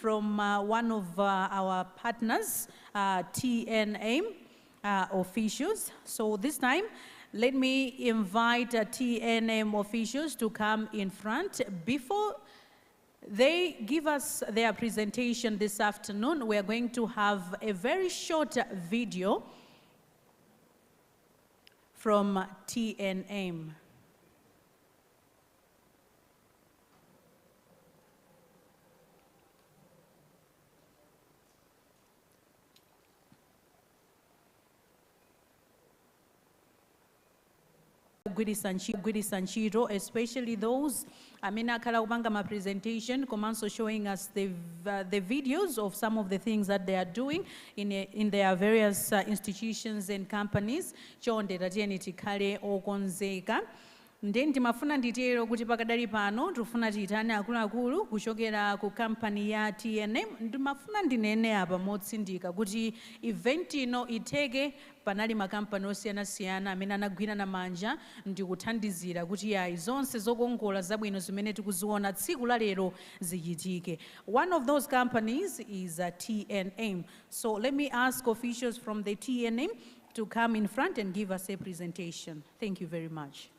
from one of our partners, TNA officials. So this time, let me invite TNM officials to come in front. Before they give us their presentation this afternoon, we are going to have a very short video from TNM. Sanchiro, especially those my presentation, Komanso showing us the videos of some of the things that they are doing in their various institutions and companies. Chonde tatieni tikale okonzeka. Then timafuna nditero kuti pakadali pano tufuna titane akuluakulu kuchokera ku company ya TNM. Ndimafuna ndinene apa motsindika kuti event ino iteke panali makampani osiyana-siyana amene anagwirana manja ndikuthandizira kuti yayi zonse zokongola zabwino zimene tikuziona tsiku la lero zichitike. One of those companies is TNM. So let me ask officials from the TNM to come in front and give us a presentation. Thank you very much.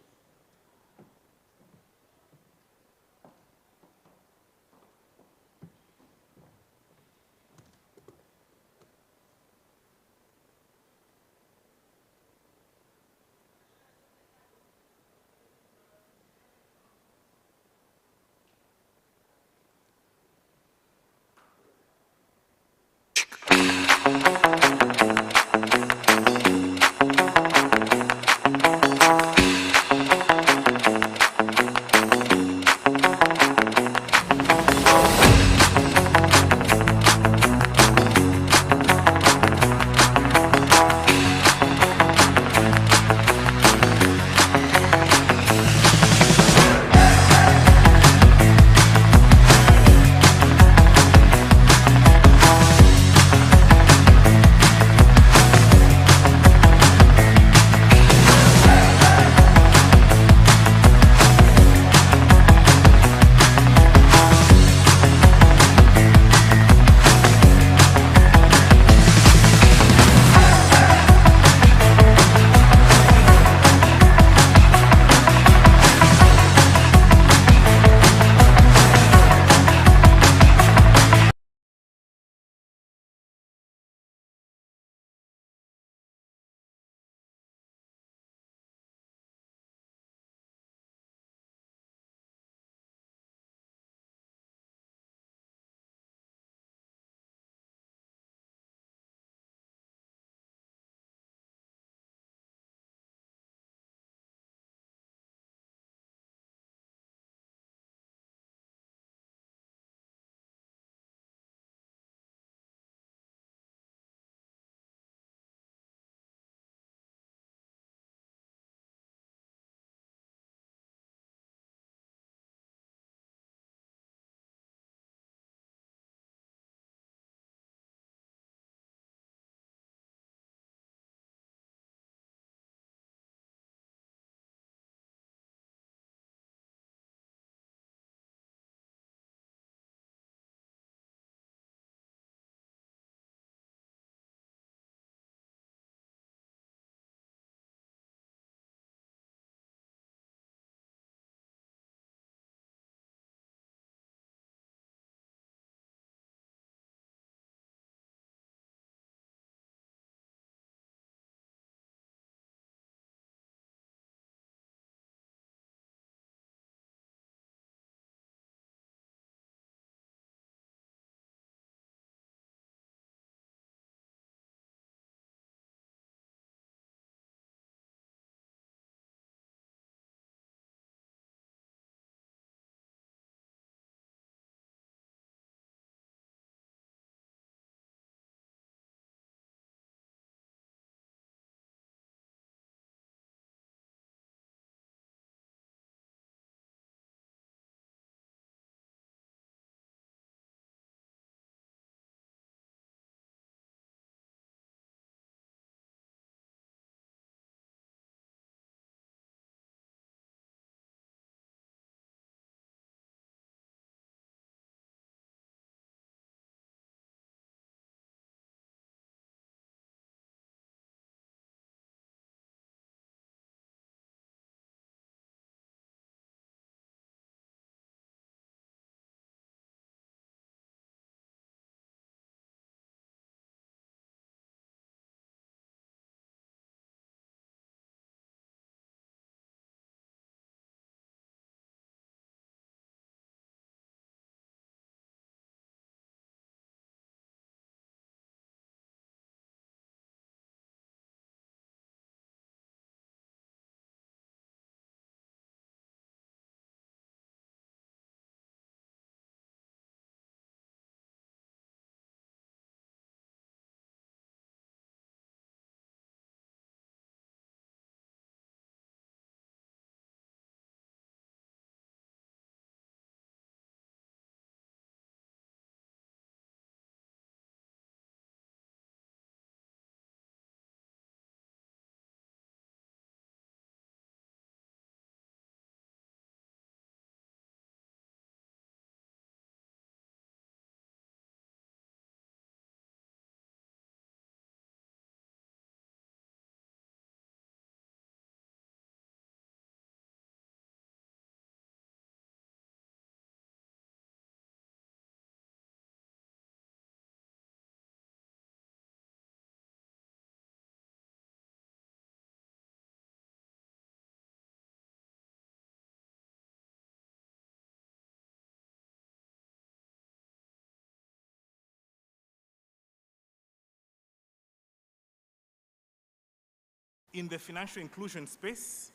In the financial inclusion space,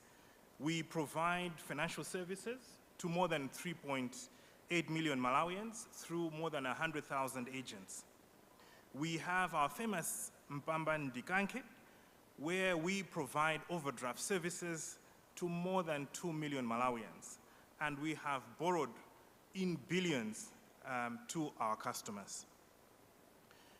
we provide financial services to more than 3.8 million Malawians through more than 100,000 agents. We have our famous Mpamba Ndikanke, where we provide overdraft services to more than 2 million Malawians. And we have borrowed in billions to our customers.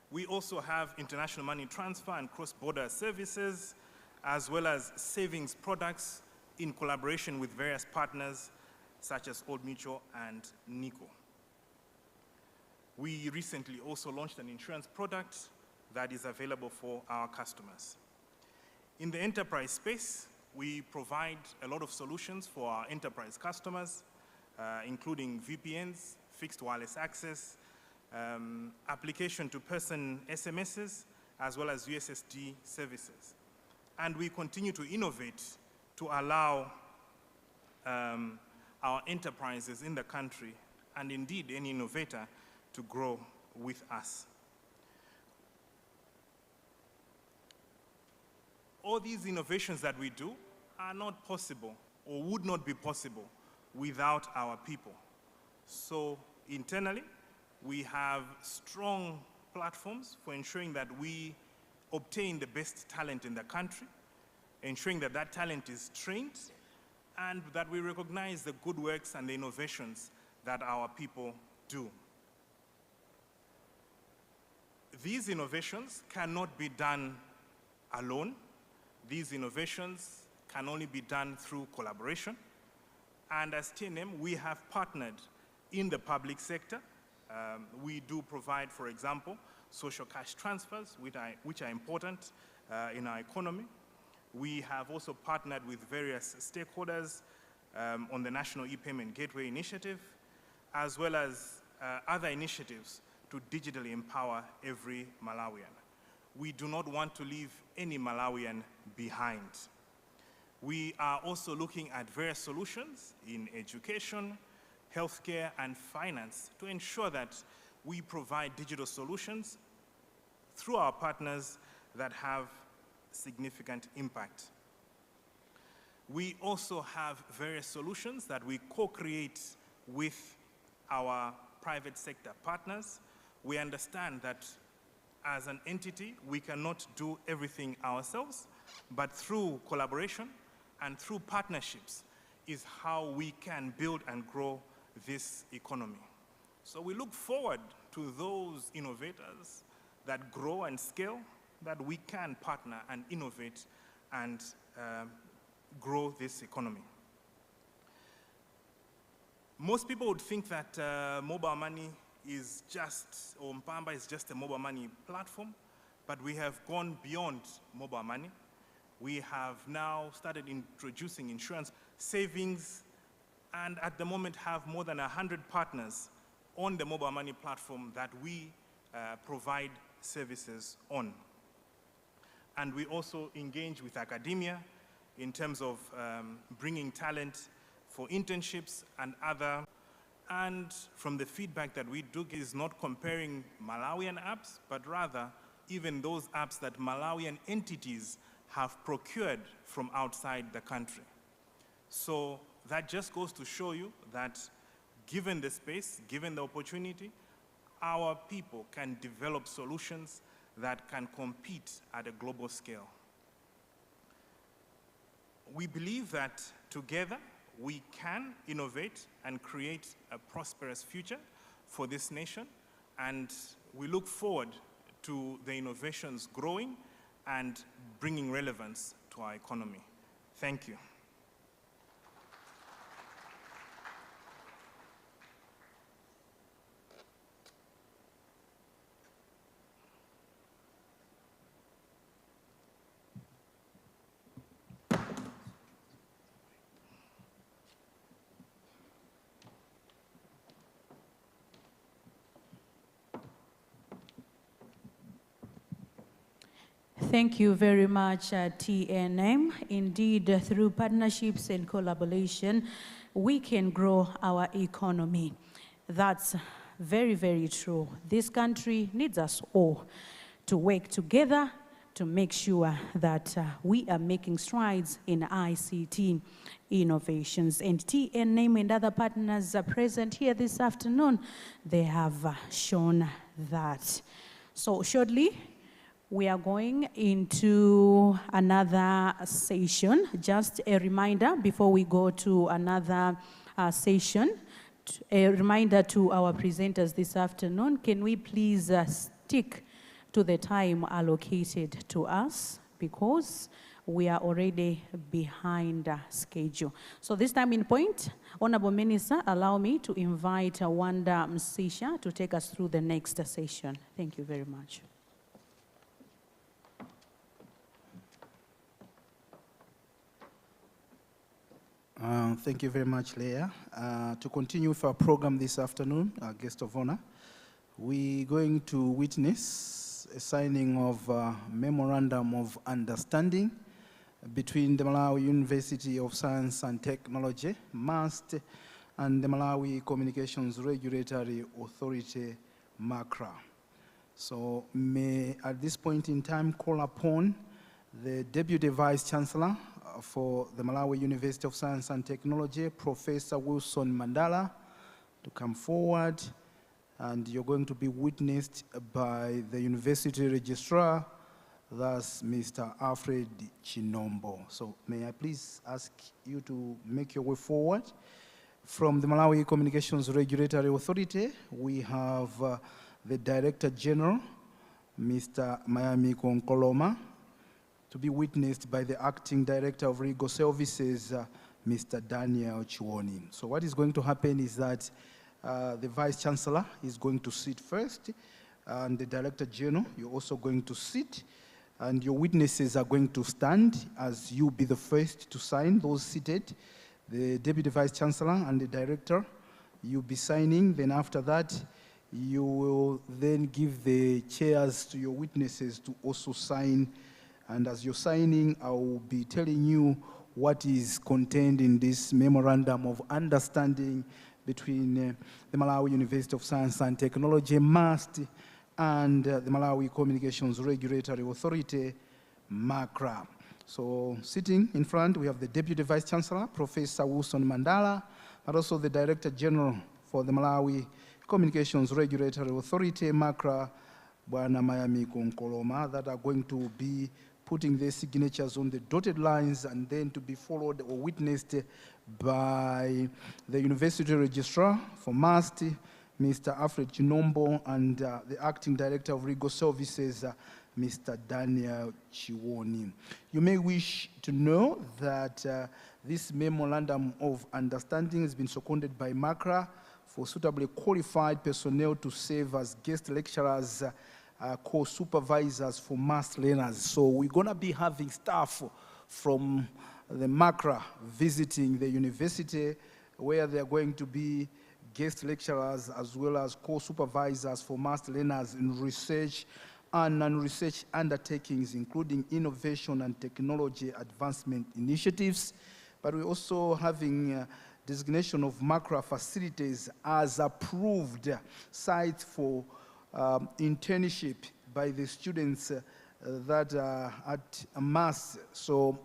We also have international money transfer and cross-border services, as well as savings products in collaboration with various partners such as Old Mutual and NICO. We recently also launched an insurance product that is available for our customers. In the enterprise space, we provide a lot of solutions for our enterprise customers, including VPNs, fixed wireless access, application-to-person SMSs, as well as USSD services. And we continue to innovate to allow our enterprises in the country, and indeed any innovator, to grow with us. All these innovations that we do are not possible or would not be possible without our people. So internally, we have strong platforms for ensuring that we obtain the best talent in the country, ensuring that that talent is trained, and that we recognize the good works and the innovations that our people do. These innovations cannot be done alone. These innovations can only be done through collaboration. And as TNM, we have partnered in the public sector. We do provide, for example, social cash transfers, which are important in our economy. We have also partnered with various stakeholders on the National E-Payment Gateway Initiative, as well as other initiatives to digitally empower every Malawian. We do not want to leave any Malawian behind. We are also looking at various solutions in education, healthcare, and finance to ensure that we provide digital solutions through our partners that have significant impact. We also have various solutions that we co-create with our private sector partners. We understand that as an entity, we cannot do everything ourselves, but through collaboration and through partnerships is how we can build and grow this economy. So we look forward to those innovators that grow and scale, that we can partner and innovate and grow this economy. Most people would think that mobile money is just, or Mpamba is just a mobile money platform, but we have gone beyond mobile money. We have now started introducing insurance, savings, and at the moment have more than 100 partners on the mobile money platform that we provide services on. And we also engage with academia in terms of bringing talent for internships and other. And from the feedback that we do is not comparing Malawian apps, but rather even those apps that Malawian entities have procured from outside the country. So that just goes to show you that given the space, given the opportunity, our people can develop solutions that can compete at a global scale. We believe that together we can innovate and create a prosperous future for this nation, and we look forward to the innovations growing and bringing relevance to our economy. Thank you. Thank you very much, TNM. Indeed, through partnerships and collaboration, we can grow our economy. That's very, very true. This country needs us all to work together to make sure that we are making strides in ICT innovations. And TNM and other partners are present here this afternoon. They have shown that. So shortly, we are going into another session. Just a reminder before we go to another session, a reminder to our presenters this afternoon, can we please stick to the time allocated to us, because we are already behind schedule. So this time in point, Honorable Minister, allow me to invite Wanda Msisha to take us through the next session. Thank you very much. Thank you very much, Leah. To continue with our program this afternoon, our guest of honor, we're going to witness a signing of a Memorandum of Understanding between the Malawi University of Science and Technology, MAST, and the Malawi Communications Regulatory Authority, MACRA. So may at this point in time call upon the Deputy Vice Chancellor for the Malawi University of Science and Technology, Professor Wilson Mandala, to come forward, and you're going to be witnessed by the University Registrar, that's Mr. Alfred Chinombo. So may I please ask you to make your way forward. From the Malawi Communications Regulatory Authority, we have the Director General, Mr. Mayami Konkoloma, to be witnessed by the Acting Director of Legal Services, Mr. Daniel Chiwoni. So what is going to happen is that the Vice Chancellor is going to sit first, and the Director General, you're also going to sit, and your witnesses are going to stand as you be the first to sign, those seated. The Deputy Vice Chancellor and the Director, you'll be signing. Then after that, you will then give the chairs to your witnesses to also sign. And as you're signing, I will be telling you what is contained in this Memorandum of Understanding between the Malawi University of Science and Technology, MAST, and the Malawi Communications Regulatory Authority, MACRA. So sitting in front, we have the Deputy Vice Chancellor, Professor Wilson Mandala, but also the Director General for the Malawi Communications Regulatory Authority, MACRA, Bwana Mayami Konkoloma, that are going to be putting their signatures on the dotted lines and then to be followed or witnessed by the University Registrar for MAST, Mr. Alfred Chinombo, and the Acting Director of Legal Services, Mr. Daniel Chiwoni. You may wish to know that this Memorandum of Understanding has been seconded by MACRA for suitably qualified personnel to serve as guest lecturers, co-supervisors for MAST learners. So we're going to be having staff from the MACRA visiting the university, where they're going to be guest lecturers as well as co-supervisors for MAST learners in research and non-research undertakings, including innovation and technology advancement initiatives. But we're also having designation of MACRA facilities as approved sites for internship by the students that are at MAST. So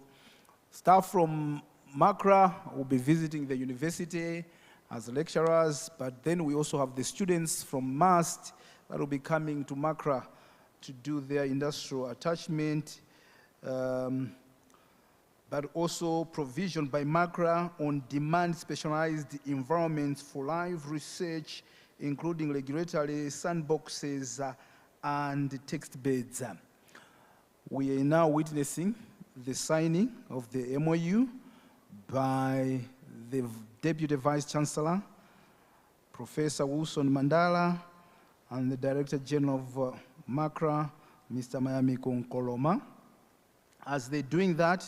staff from MACRA will be visiting the university as lecturers, but then we also have the students from MAST that will be coming to MACRA to do their industrial attachment, but also provision by MACRA on demand specialized environments for live research, including regulatory sandboxes and text beds. We are now witnessing the signing of the MOU by the Deputy Vice Chancellor, Professor Wilson Mandala, and the Director General of MACRA, Mr. Mayami Konkoloma. As they're doing that,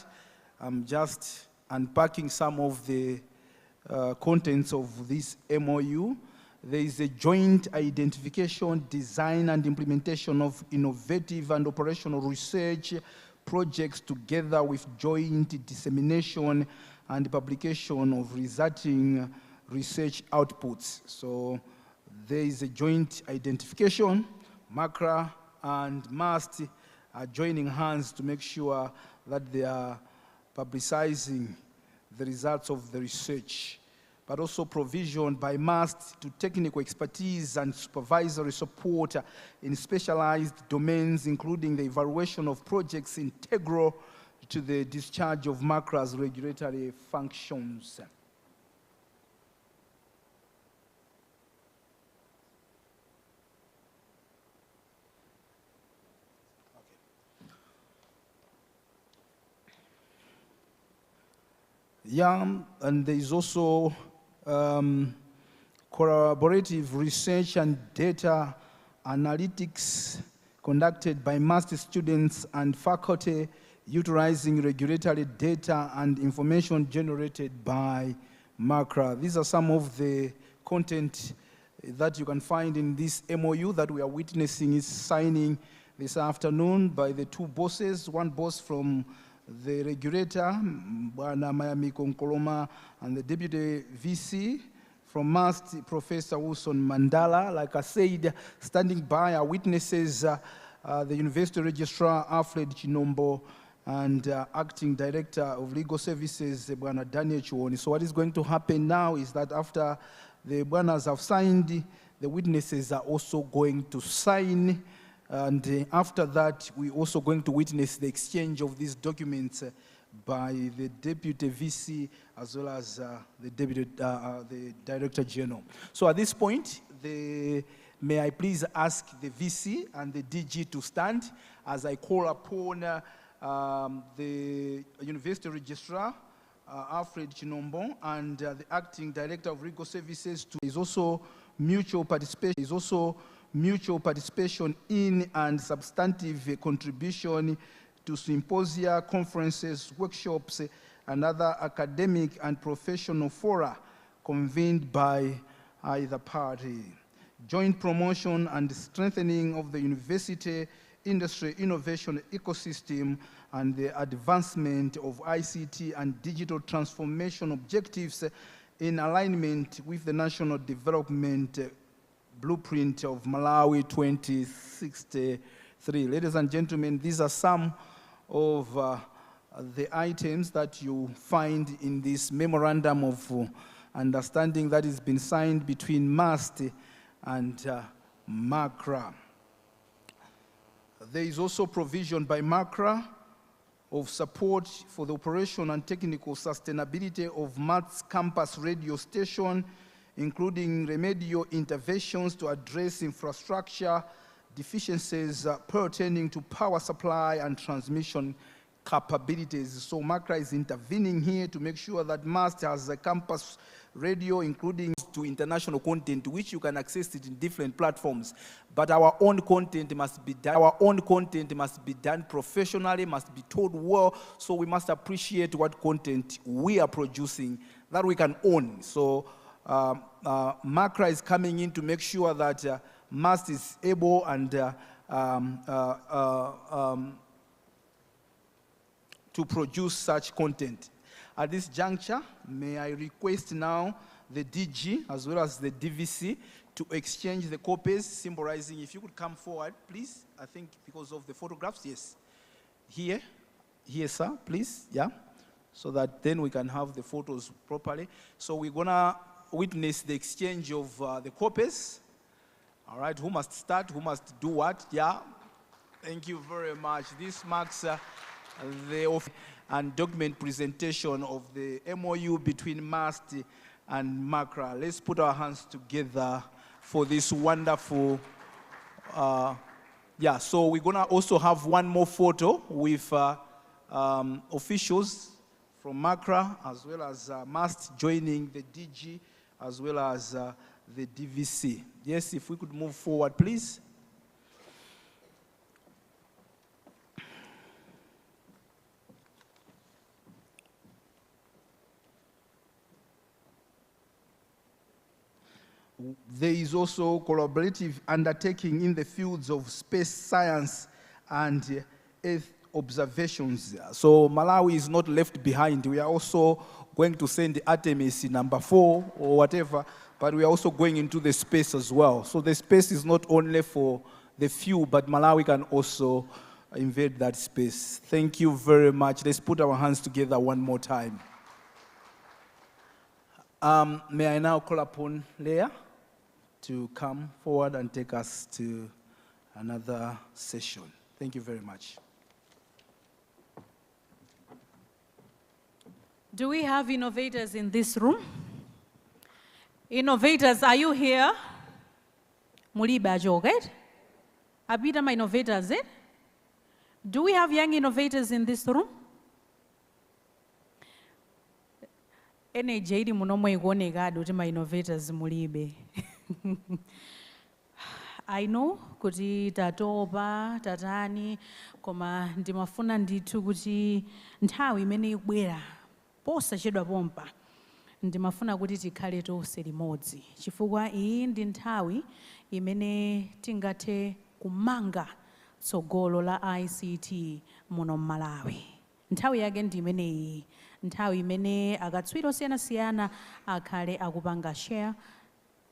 I'm just unpacking some of the contents of this MOU. There is a joint identification, design, and implementation of innovative and operational research projects together with joint dissemination and publication of resulting research outputs. So there is a joint identification. MACRA and MAST are joining hands to make sure that they are publicizing the results of the research, but also provision by MAST to technical expertise and supervisory support in specialized domains, including the evaluation of projects integral to the discharge of MACRA's regulatory functions. Yeah, and there is also collaborative research and data analytics conducted by master students and faculty utilizing regulatory data and information generated by MACRA. These are some of the content that you can find in this MOU that we are witnessing is signing this afternoon by the two bosses, one boss from the regulator, Bwana Mayamiko Nkoloma, and the deputy VC from MAST, Professor Wilson Mandala. Like I said, standing by are witnesses, the University Registrar, Alfred Chinombo, and Acting Director of Legal Services, Bwana Daniel Chuoni. So what is going to happen now is that after the Bwanas have signed, the witnesses are also going to sign. And after that, we're also going to witness the exchange of these documents by the Deputy VC as well as the Director General. So at this point, may I please ask the VC and the DG to stand as I call upon the University Registrar, Alfred Chinombo, and the Acting Director of Legal Services. Is also mutual participation in and substantive contribution to symposia, conferences, workshops, and other academic and professional fora convened by either party. Joint promotion and strengthening of the university industry innovation ecosystem and the advancement of ICT and digital transformation objectives in alignment with the National Development Blueprint of Malawi 2063. Ladies and gentlemen, these are some of the items that you find in this memorandum of understanding that has been signed between MAST and MACRA. There is also provision by MACRA of support for the operation and technical sustainability of MAT's campus radio station, including remedial interventions to address infrastructure deficiencies pertaining to power supply and transmission capabilities. So MACRA is intervening here to make sure that MAST has a campus radio, including to international content, which you can access it in different platforms. But our own content must be done. Our own content must be done professionally, must be told well. So we must appreciate what content we are producing that we can own. So MACRA is coming in to make sure that MAST is able and to produce such content. At this juncture, may I request now the DG as well as the DVC to exchange the copies, symbolizing, if you could come forward, please. I think because of the photographs, yes. Here, sir, please, yeah. So that then we can have the photos properly. So we're gonna witness the exchange of the copies. All right, who must start, who must do what, yeah. Thank you very much. This marks the and document presentation of the MOU between MAST and MACRA. Let's put our hands together for this wonderful, yeah, so we're gonna also have one more photo with officials from MACRA as well as MAST joining the DG as well as the DVC. Yes, if we could move forward, please. There is also collaborative undertaking in the fields of space science and Earth observations. So Malawi is not left behind. We are also going to send Artemis number 4 or whatever, but we are also going into the space as well. So the space is not only for the few, but Malawi can also invade that space. Thank you very much. Let's put our hands together one more time. May I now call upon Leah to come forward and take us to another session. Thank you very much. Do we have innovators in this room? Innovators, are you here? Muliba Joget? Abita my innovators, eh? Do we have young innovators in this room? Ene jaidi munomo igone gado to my innovators mulibe. I know kuti tatopa tatani koma ndimafuna ndithu kuti nthawi imene ikubwera posachedwa pompa ndimafuna kuti tikhale tonse limodzi chifukwa iyi ndi nthawi imene tingathe kumanga tsogolo la ICT muno m'Malawi. Nthawi yake ndi imeneyi, nthawi imene akatswiri osiyanasiyana akhale akupanga share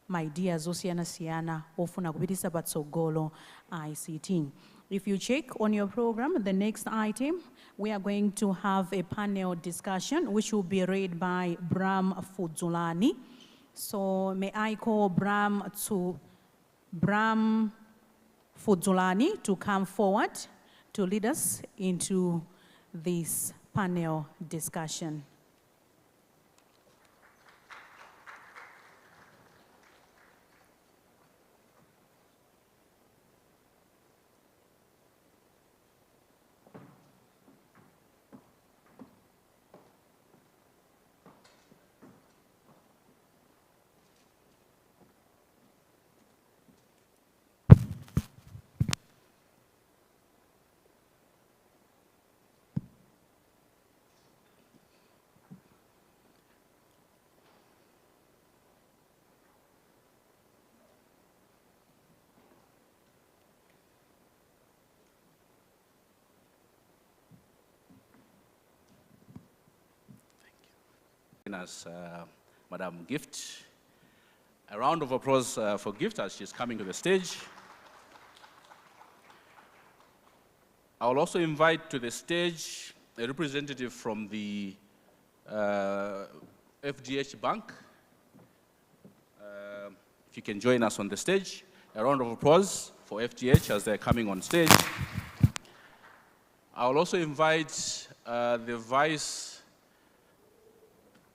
my ideas osiyanasiyana ofuna kupitisa patsogolo ICT. If you check on your program, the next item, we are going to have a panel discussion which will be read by Bram Fudzulani. So may I call Bram Fudzulani to come forward to lead us into this panel discussion. As Madam Gift. A round of applause for Gift as she's coming to the stage. I will also invite to the stage a representative from the FDH Bank. If you can join us on the stage. A round of applause for FDH as they're coming on stage. I will also invite the Vice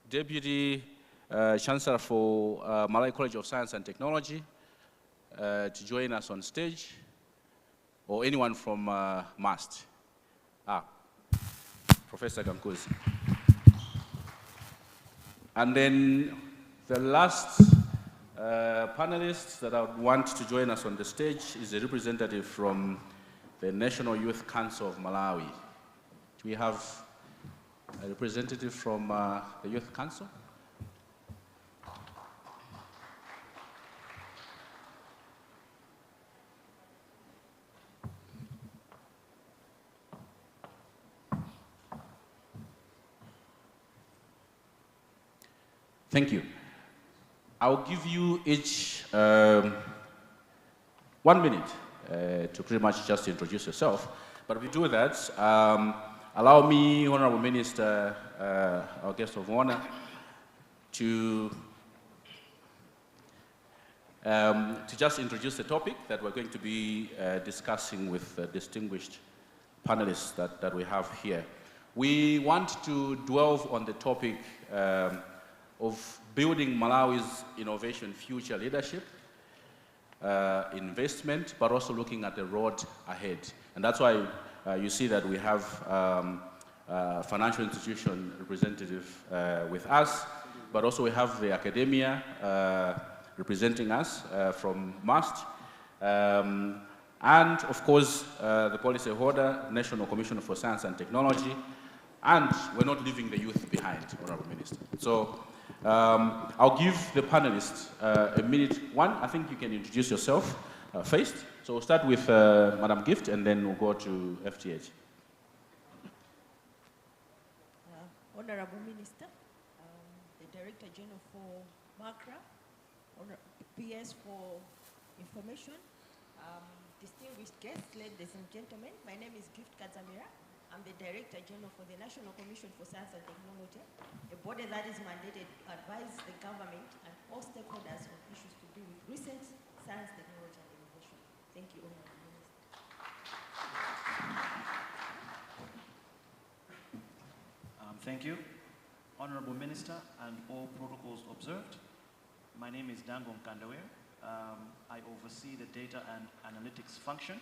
Deputy Chancellor for Malawi College of Science and Technology to join us on stage, or anyone from MAST. Professor Gankuzi. And then the last panelist that I would want to join us on the stage is a representative from the National Youth Council of Malawi. Do we have a representative from the Youth Council? Thank you. I'll give you each 1 minute to pretty much just introduce yourself. But if you do that, allow me, Honorable Minister, our guest of honor, to just introduce the topic that we're going to be discussing with distinguished panelists that we have here. We want to dwell on the topic of building Malawi's innovation future leadership, investment, but also looking at the road ahead. And that's why you see that we have financial institution representative with us, but also we have the academia representing us from MAST, and of course the policy holder, National Commission for Science and Technology, and we're not leaving the youth behind, Honorable Minister. So I'll give the panelists a minute. One, I think you can introduce yourself first. So we'll start with Madam Gift, and then we'll go to FTH. Honorable Minister, the Director General for MACRA, PS for Information, distinguished guests, ladies and gentlemen, my name is Gift Kazamira. I'm the Director General for the National Commission for Science and Technology, a body that is mandated to advise the government and all stakeholders on issues to do with research, science, technology, and innovation. Thank you, Honorable Minister. Thank you. Honorable Minister and all protocols observed. My name is Dango Mkandawe. I oversee the data and analytics function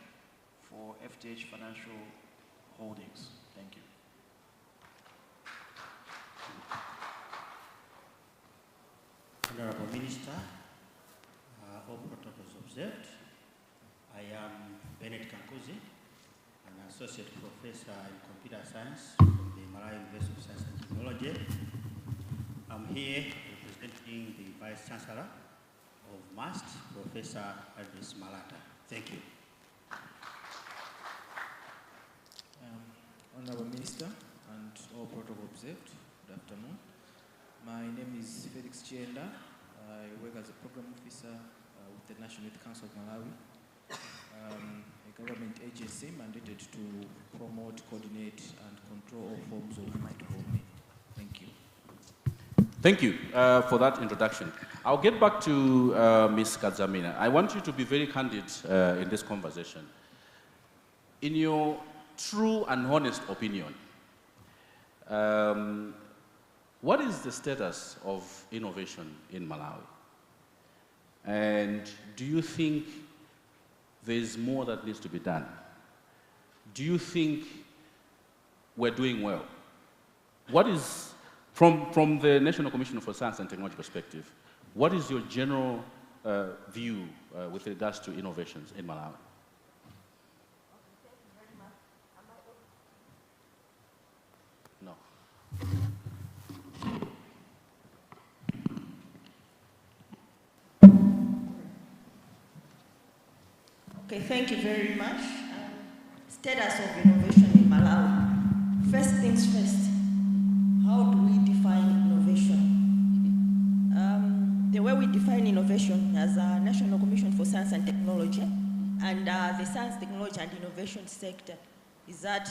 for FTH Financial Holdings. Thank you. Honorable Minister, all protocols observed. I am Bennett Kankuzi, an Associate Professor in Computer Science from the Malawi University of Science and Technology. I'm here representing the Vice Chancellor of MAST, Professor Adris Malata. Thank you. Honorable Minister and all protocol observed, good afternoon. My name is Felix Chienda. I work as a program officer with the National Youth Council of Malawi, a government agency mandated to promote, coordinate, and control all forms of microhoming. Thank you. Thank you for that introduction. I'll get back to Ms. Kazamina. I want you to be very candid in this conversation. In your true and honest opinion, what is the status of innovation in Malawi? And do you think there's more that needs to be done? Do you think we're doing well? What is, from the National Commission for Science and Technology perspective, what is your general view with regards to innovations in Malawi? No. Okay, thank you very much. Status of innovation in Malawi. First things first, how do we define innovation? The way we define innovation as a National Commission for Science and Technology and the science, technology, and innovation sector is that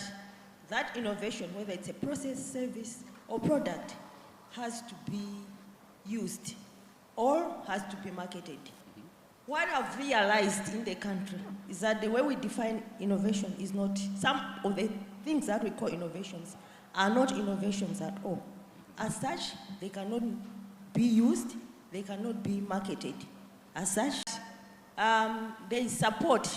innovation, whether it's a process, service, or product, has to be used or has to be marketed. What I've realized in the country is that the way we define innovation is not, some of the things that we call innovations are not innovations at all. As such, they cannot be used, they cannot be marketed. As such, there is support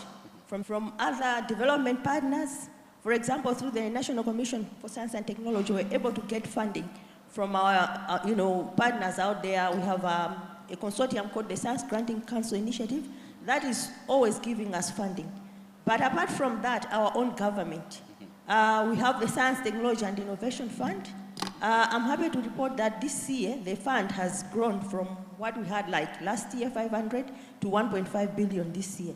from other development partners. For example, through the National Commission for Science and Technology, we're able to get funding from our partners out there. We have a consortium called the Science Granting Council Initiative that is always giving us funding. But apart from that, our own government, we have the Science, Technology, and Innovation Fund. I'm happy to report that this year, the fund has grown from what we had like last year, 500, to 1.5 billion this year.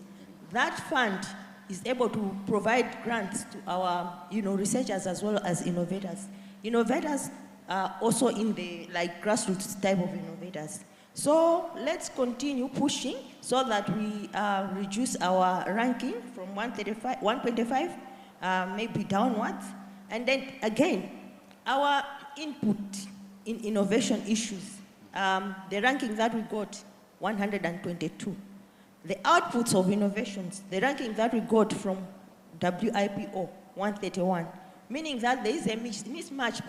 That fund is able to provide grants to our researchers as well as innovators. Innovators are also in the grassroots type of innovators. So let's continue pushing so that we reduce our ranking from 125, maybe downwards. And then again, our input in innovation issues, the ranking that we got, 122. The outputs of innovations, the ranking that we got from WIPO, 131, meaning that there is a mismatch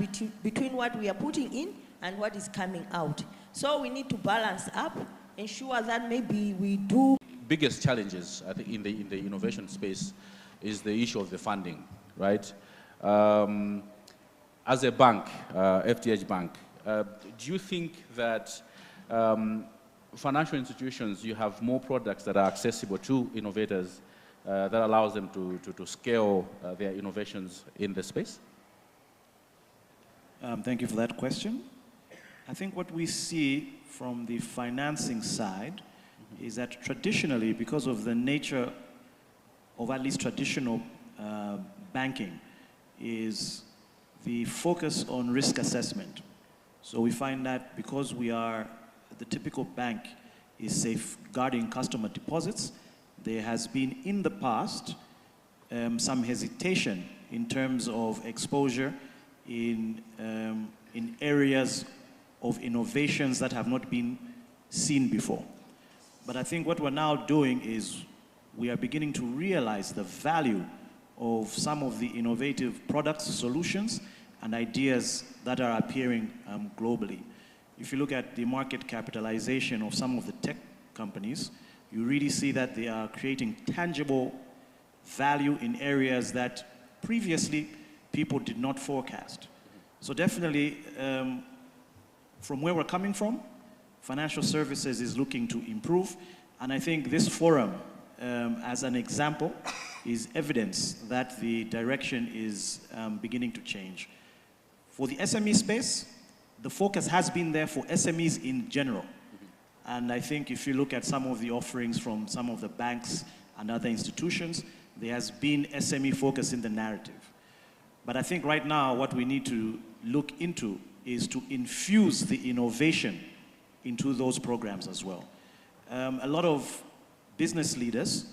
between what we are putting in and what is coming out. So we need to balance up, ensure that maybe we do. Biggest challenges, I think, in the innovation space is the issue of the funding, right? As a bank, FTH Bank, do you think that financial institutions, you have more products that are accessible to innovators that allows them to scale their innovations in the space? Thank you for that question. I think what we see from the financing side is that traditionally, because of the nature of at least traditional banking, is the focus on risk assessment. So we find that because the typical bank is safeguarding customer deposits, there has been in the past some hesitation in terms of exposure in areas of innovations that have not been seen before. But I think what we're now doing is we are beginning to realize the value of some of the innovative products, solutions, and ideas that are appearing globally. If you look at the market capitalization of some of the tech companies, you really see that they are creating tangible value in areas that previously people did not forecast. So definitely, from where we're coming from, financial services is looking to improve, and I think this forum, as an example, is evidence that the direction is beginning to change. For the SME space, the focus has been there for SMEs in general. And I think if you look at some of the offerings from some of the banks and other institutions, there has been SME focus in the narrative. But I think right now what we need to look into is to infuse the innovation into those programs as well. A lot of business leaders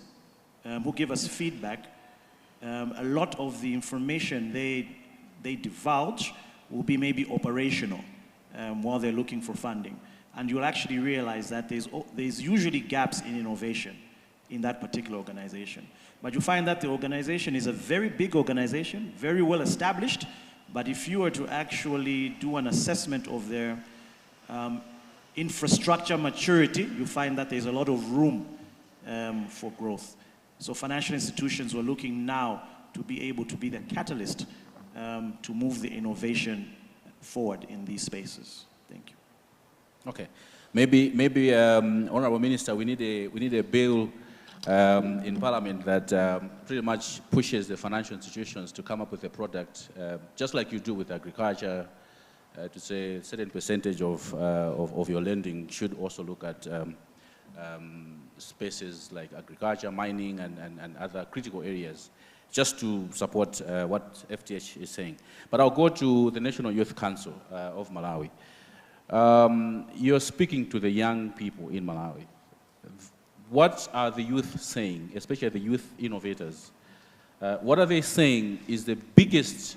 who give us feedback, a lot of the information they divulge will be maybe operational while they're looking for funding. And you'll actually realize that there's usually gaps in innovation in that particular organization. But you find that the organization is a very big organization, very well established, but if you were to actually do an assessment of their infrastructure maturity, you find that there's a lot of room for growth. So financial institutions were looking now to be able to be the catalyst to move the innovation forward in these spaces. Thank you. Okay, maybe Honorable Minister, we need a bill in Parliament that pretty much pushes the financial institutions to come up with a product, just like you do with agriculture, to say a certain percentage of your lending should also look at spaces like agriculture, mining, and other critical areas, just to support what FTH is saying. But I'll go to the National Youth Council of Malawi. You're speaking to the young people in Malawi. What are the youth saying, especially the youth innovators? What are they saying is the biggest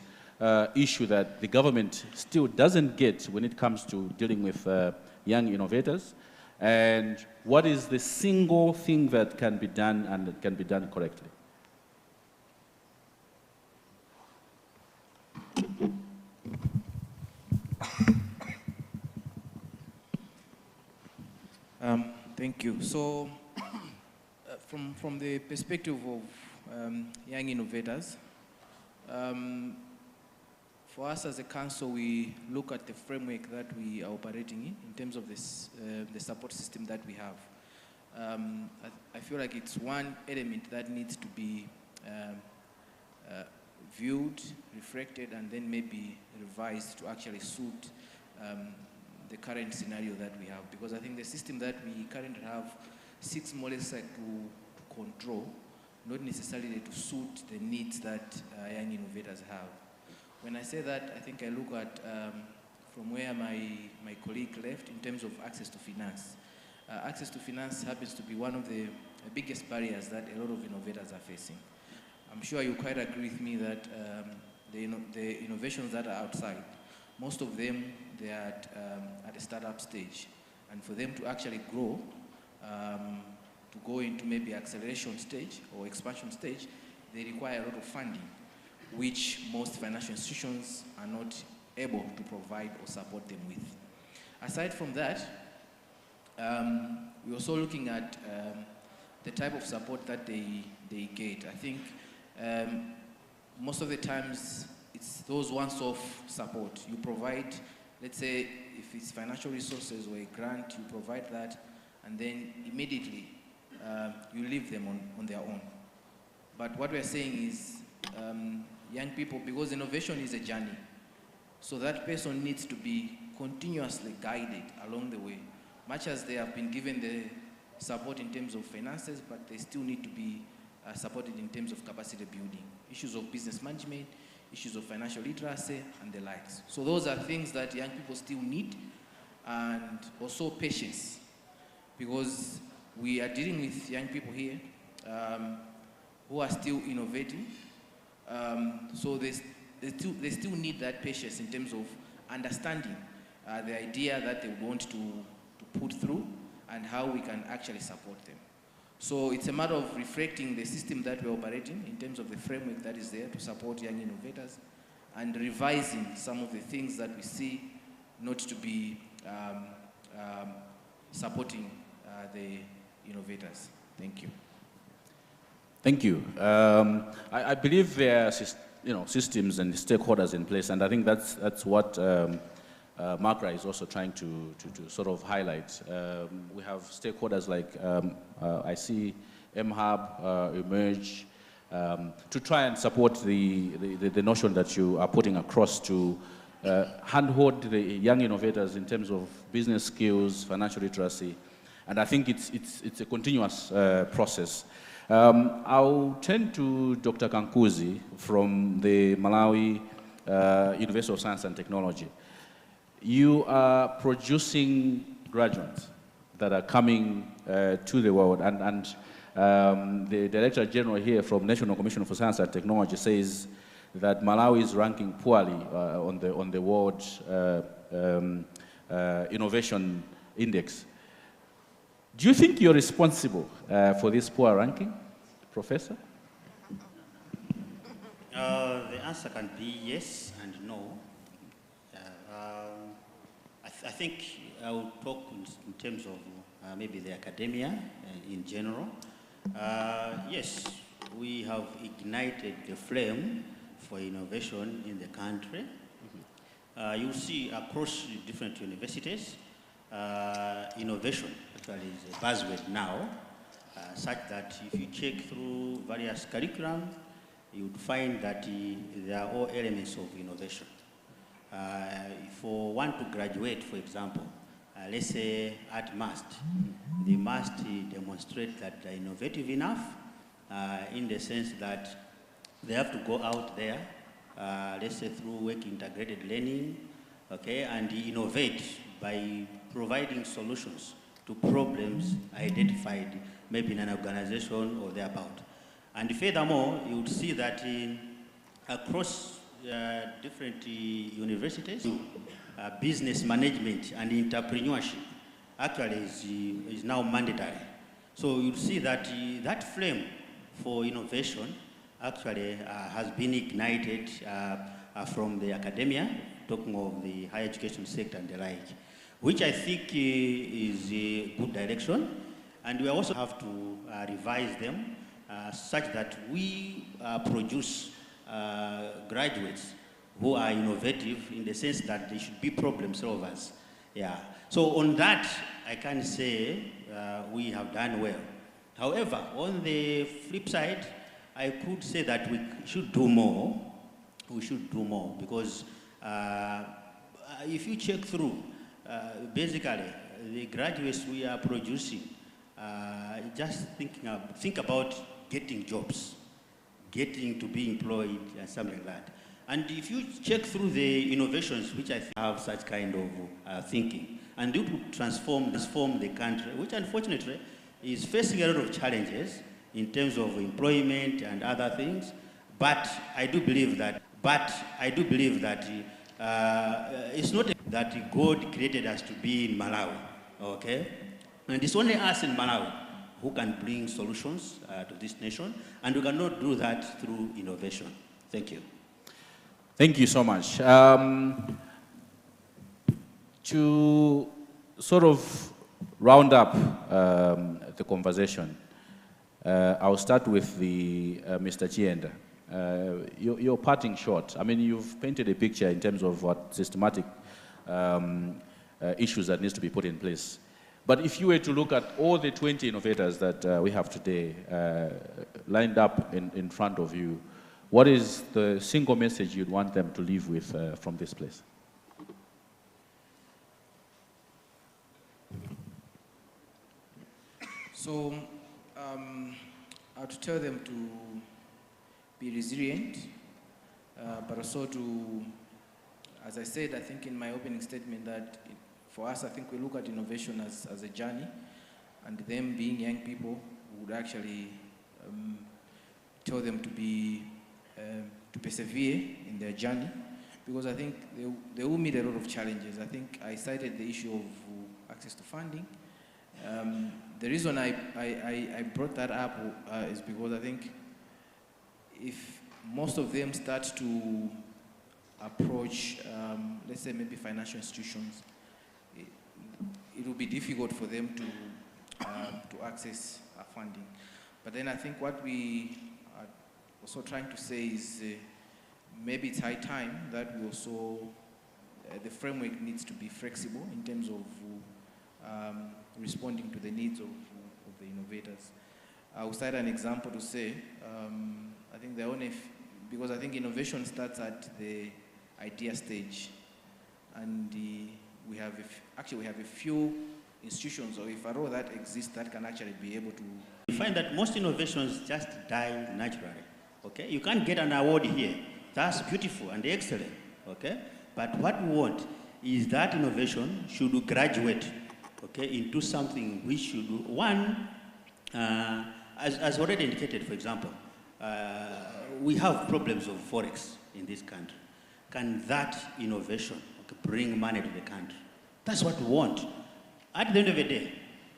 issue that the government still doesn't get when it comes to dealing with young innovators? And what is the single thing that can be done and that can be done correctly? Thank you. So, from the perspective of young innovators, for us as a council, we look at the framework that we are operating in terms of this, the support system that we have. I feel like it's one element that needs to be viewed, reflected, and then maybe revised to actually suit the current scenario that we have. Because I think the system that we currently have seeks more or less like to control, not necessarily to suit the needs that young innovators have. When I say that, I think I look at from where my colleague left in terms of access to finance. Access to finance happens to be one of the biggest barriers that a lot of innovators are facing. I'm sure you quite agree with me that the innovations that are outside, most of them, they are at a startup stage. And for them to actually grow, to go into maybe acceleration stage or expansion stage, they require a lot of funding, which most financial institutions are not able to provide or support them with. Aside from that, we're also looking at the type of support that they get. I think most of the times it's those once-off support. You provide, let's say, if it's financial resources or a grant, you provide that, and then immediately you leave them on their own. But what we're saying is young people, because innovation is a journey, so that person needs to be continuously guided along the way, much as they have been given the support in terms of finances, but they still need to be supported in terms of capacity building, issues of business management, issues of financial literacy, and the likes. So those are things that young people still need, and also patience, because we are dealing with young people here who are still innovating. So they still need that patience in terms of understanding the idea that they want to put through and how we can actually support them. So it's a matter of reflecting the system that we're operating in terms of the framework that is there to support young innovators and revising some of the things that we see not to be supporting the innovators. Thank you. Thank you. I believe there are systems and stakeholders in place, and I think that's what Markra is also trying to sort of highlight. We have stakeholders like I see MHub, Emerge, to try and support the notion that you are putting across to handhold the young innovators in terms of business skills, financial literacy, and I think it's a continuous process. I'll turn to Dr. Kankuzi from the Malawi University of Science and Technology. You are producing graduates that are coming to the world, and the Director General here from National Commission for Science and Technology says that Malawi is ranking poorly on the World Innovation Index. Do you think you're responsible for this poor ranking, Professor? The answer can be yes and no. I think I will talk in terms of maybe the academia in general. Yes, we have ignited the flame for innovation in the country. You see across different universities, innovation actually is a buzzword now, such that if you check through various curriculum, you would find that there are all elements of innovation. For one to graduate, for example, let's say at MUST, they must demonstrate that they're innovative enough in the sense that they have to go out there, let's say through work integrated learning, okay, and innovate by providing solutions to problems identified maybe in an organization or thereabout. And furthermore, you would see that across different universities, business management and entrepreneurship actually is now mandatory. So you see that that flame for innovation actually has been ignited from the academia, talking of the higher education sector and the like, which I think is a good direction. And we also have to revise them such that we produce graduates who are innovative in the sense that they should be problem solvers. Yeah. So on that, I can say we have done well. However, on the flip side, I could say that we should do more. We should do more because if you check through, basically, the graduates we are producing, just think about getting jobs, getting to be employed and something like that. And if you check through the innovations, which I think have such kind of thinking, and it will transform the country, which unfortunately is facing a lot of challenges in terms of employment and other things. But I do believe that it's not that God created us to be in Malawi, okay? And it's only us in Malawi who can bring solutions to this nation, and we cannot do that through innovation. Thank you. Thank you so much. To sort of round up the conversation, I'll start with the Mr. Chienda. You're parting short. I mean, you've painted a picture in terms of what systematic issues that needs to be put in place. But if you were to look at all the 20 innovators that we have today lined up in front of you, what is the single message you'd want them to leave with from this place? So I would tell them to be resilient, but also to, as I said, I think in my opening statement that for us, I think we look at innovation as a journey, and them being young people would actually tell them to be to persevere in their journey, because I think they will meet a lot of challenges. I think I cited the issue of access to funding. The reason I brought that up is because I think if most of them start to approach, let's say maybe financial institutions, it will be difficult for them to access funding. But then I think what we are also trying to say is maybe it's high time that we also, the framework needs to be flexible in terms of responding to the needs of the innovators. I will cite an example to say, I think the only, because I think innovation starts at the idea stage, and we have actually we have a few institutions, or if at all that exists, that can actually be able to. You find that most innovations just die naturally. Okay, you can't get an award here. That's beautiful and excellent. Okay, but what we want is that innovation should graduate, okay, into something which should one, as already indicated, for example, we have problems of forex in this country. Can that innovation bring money to the country? That's what we want. At the end of the day,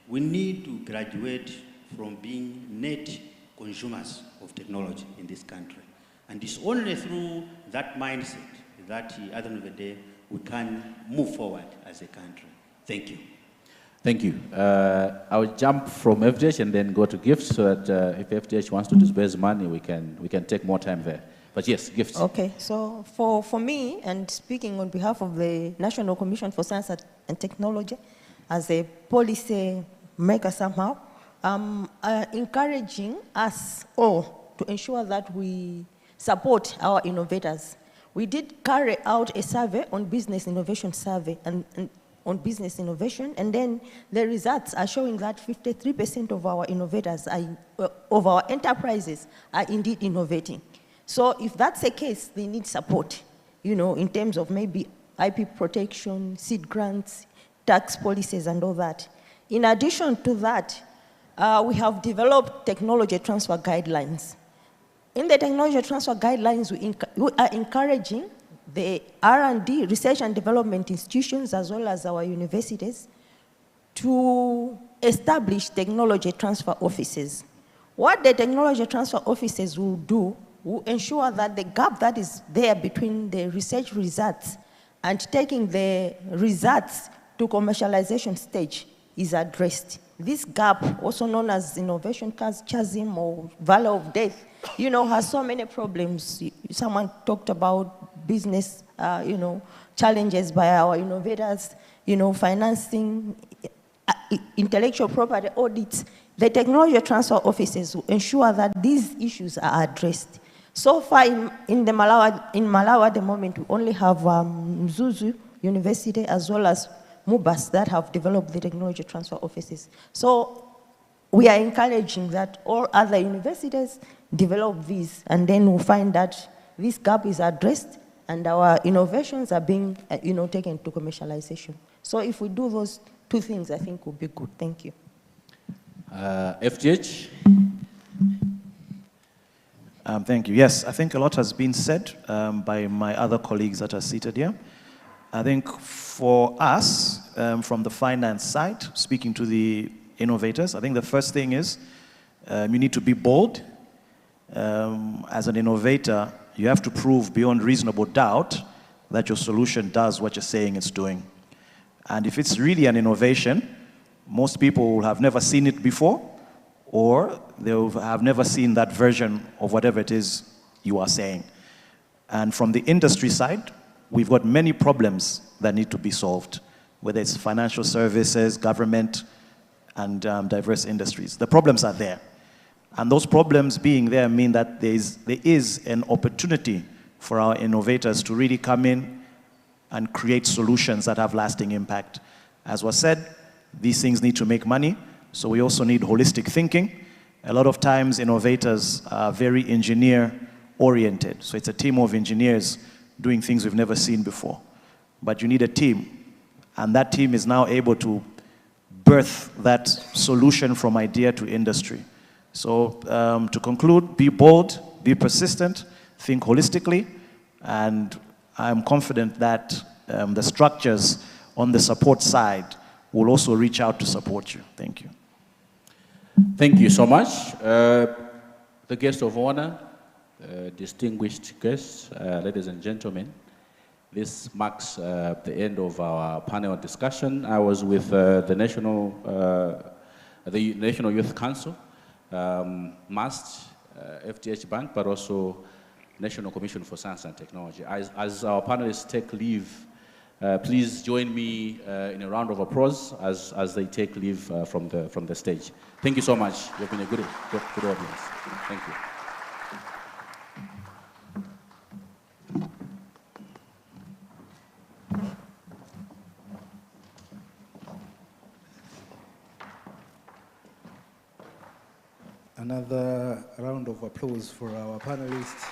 we need to graduate from being net consumers of technology in this country. And it's only through that mindset that at the end of the day, we can move forward as a country. Thank you. Thank you. I'll jump from FDH and then go to gifts, so that if FDH wants to disburse money, we can take more time there. But yes, gifts. Okay, so for me, and speaking on behalf of the National Commission for Science and Technology, as a policy maker somehow, encouraging us all to ensure that we support our innovators. We did carry out a survey on business innovation survey and on business innovation, and then the results are showing that 53% of our innovators, of our enterprises, are indeed innovating. So if that's the case, they need support, you know, in terms of maybe IP protection, seed grants, tax policies, and all that. In addition to that, we have developed technology transfer guidelines. In the technology transfer guidelines, we are encouraging the R&D, research and development institutions, as well as our universities, to establish technology transfer offices. What the technology transfer offices will do will ensure that the gap that is there between the research results and taking the results to commercialization stage is addressed. This gap, also known as innovation chasm or valley of death, you know, has so many problems. Someone talked about business, you know, challenges by our innovators, you know, financing, intellectual property audits. The technology transfer offices will ensure that these issues are addressed. So far in Malawi at the moment, we only have Mzuzu University as well as MUBAS that have developed the technology transfer offices. So we are encouraging that all other universities develop these, and then we'll find that this gap is addressed and our innovations are being you know, taken to commercialization. So if we do those two things, I think will be good. Thank you. FGH? Thank you. Yes, I think a lot has been said by my other colleagues that are seated here. I think for us, from the finance side, speaking to the innovators, I think the first thing is you need to be bold. As an innovator, you have to prove beyond reasonable doubt that your solution does what you're saying it's doing. And if it's really an innovation, most people will have never seen it before, or they'll have never seen that version of whatever it is you are saying. And from the industry side, we've got many problems that need to be solved, whether it's financial services, government, and diverse industries. The problems are there. And those problems being there mean that there is an opportunity for our innovators to really come in and create solutions that have lasting impact. As was said, these things need to make money, so we also need holistic thinking. A lot of times innovators are very engineer-oriented, so it's a team of engineers doing things we've never seen before. But you need a team, and that team is now able to birth that solution from idea to industry. So to conclude, be bold, be persistent, think holistically, and I'm confident that the structures on the support side will also reach out to support you. Thank you. Thank you so much. The guest of honor, distinguished guests, ladies and gentlemen, this marks the end of our panel discussion. I was with the National Youth Council, MAST, FTH Bank, but also National Commission for Science and Technology. As our panelists take leave, please join me in a round of applause as they take leave from the stage. Thank you so much. You've been a good audience. Thank you. Another round of applause for our panelists,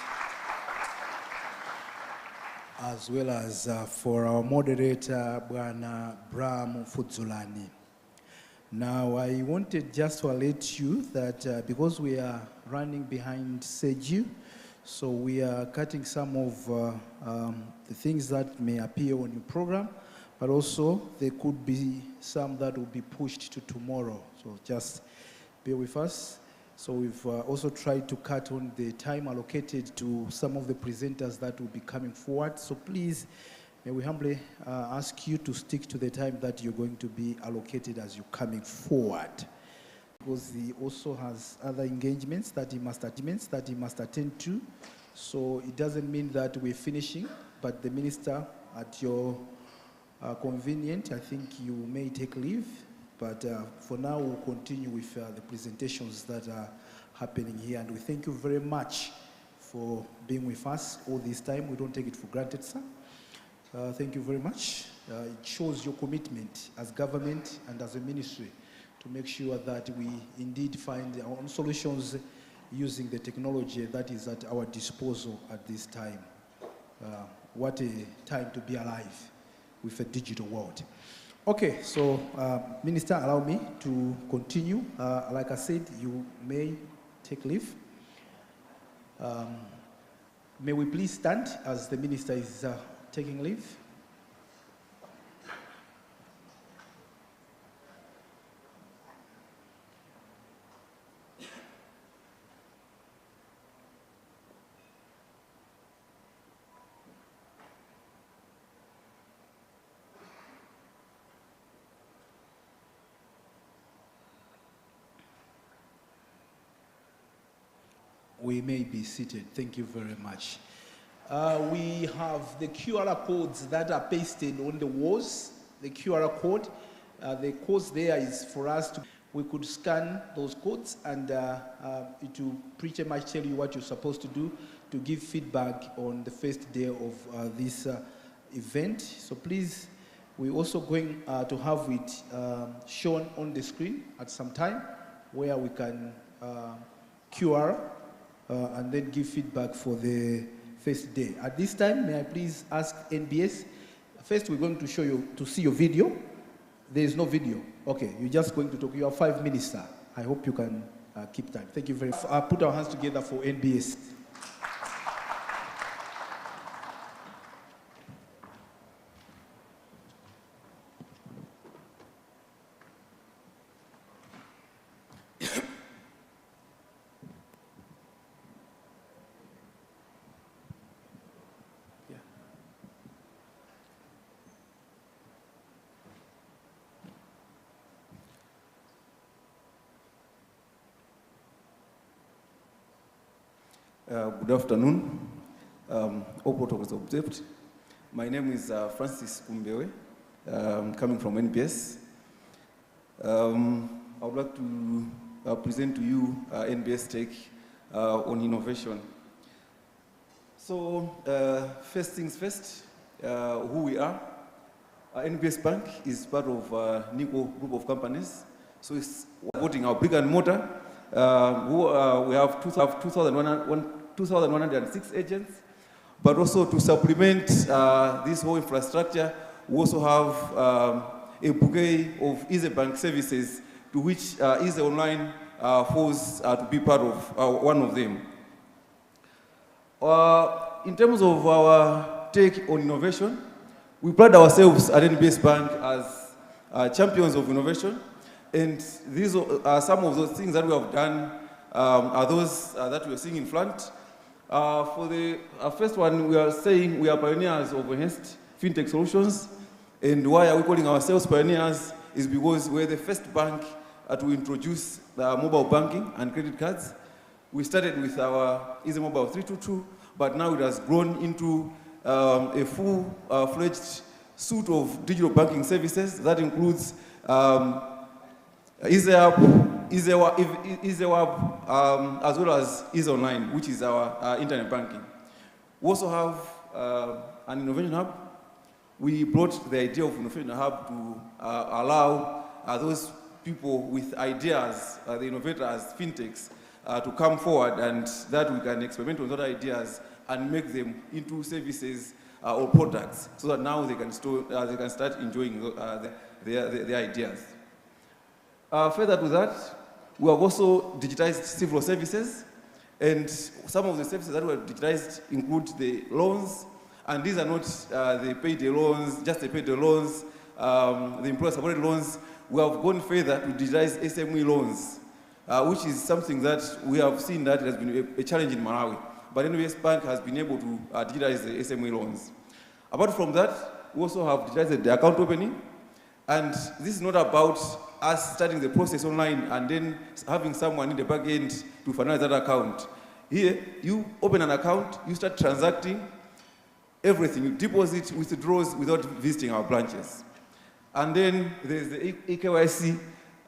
as well as for our moderator, Bwana Bram Fudzulani. Now, I wanted just to alert you that because we are running behind Seju, so we are cutting some of the things that may appear on your program, but also there could be some that will be pushed to tomorrow. So just bear with us. So we've also tried to cut on the time allocated to some of the presenters that will be coming forward. So please, may we humbly ask you to stick to the time that you're going to be allocated as you're coming forward. Because he also has other engagements that he must attend to. So it doesn't mean that we're finishing, but the minister, at your convenience, I think you may take leave. But for now, we'll continue with the presentations that are happening here. And we thank you very much for being with us all this time. We don't take it for granted, sir. Thank you very much. It shows your commitment as government and as a ministry to make sure that we indeed find our own solutions using the technology that is at our disposal at this time. What a time to be alive with a digital world. Okay, so Minister, allow me to continue. Like I said, you may take leave. May we please stand as the Minister is taking leave? We may be seated. Thank you very much. We have the QR codes that are pasted on the walls. The QR code, the codes there is for us to, we could scan those codes and it will pretty much tell you what you're supposed to do to give feedback on the first day of this event. So please, we're also going to have it shown on the screen at some time where we can QR and then give feedback for the first day. At this time, may I please ask NBS? First, we're going to show you to see your video. There is no video. Okay, you're just going to talk. You have 5 minutes, sir. I hope you can keep time. Thank you very much. Put our hands together for NBS. Good afternoon. All protocols observed. My name is Francis Kumbewe, coming from NBS. I would like to present to you NBS take on innovation. So, first things first, who we are. NBS Bank is part of NICO group of companies. So it's supporting our brick and mortar. We have 2,106 agents, but also to supplement this whole infrastructure, we also have a bouquet of Easy Bank services to which Easy Online falls to be part of one of them. In terms of our take on innovation, we pride ourselves at NBS Bank as champions of innovation, and these are some of those things that we have done, are those that we are seeing in front. For the first one, we are saying we are pioneers of enhanced fintech solutions, and why are we calling ourselves pioneers is because we're the first bank to introduce mobile banking and credit cards. We started with our Easy Mobile 322, but now it has grown into a full-fledged suite of digital banking services that includes EasyApp, as well as Easy Online, which is our internet banking. We also have an innovation hub. We brought the idea of innovation hub to allow those people with ideas, the innovators, fintechs, to come forward, and that we can experiment on those ideas and make them into services or products, so that now they can start enjoying their ideas. Further to that, we have also digitized several services, and some of the services that we have digitized include the loans, and these are not the payday loans, just the payday loans, the employer-supported loans. We have gone further to digitize SME loans, which is something that we have seen that has been a challenge in Malawi. But NBS Bank has been able to digitize the SME loans. Apart from that, we also have digitized the account opening, and this is not about us starting the process online and then having someone in the back end to finance that account. Here, you open an account, you start transacting everything. You deposit, withdraws without visiting our branches. And then there's the EKYC,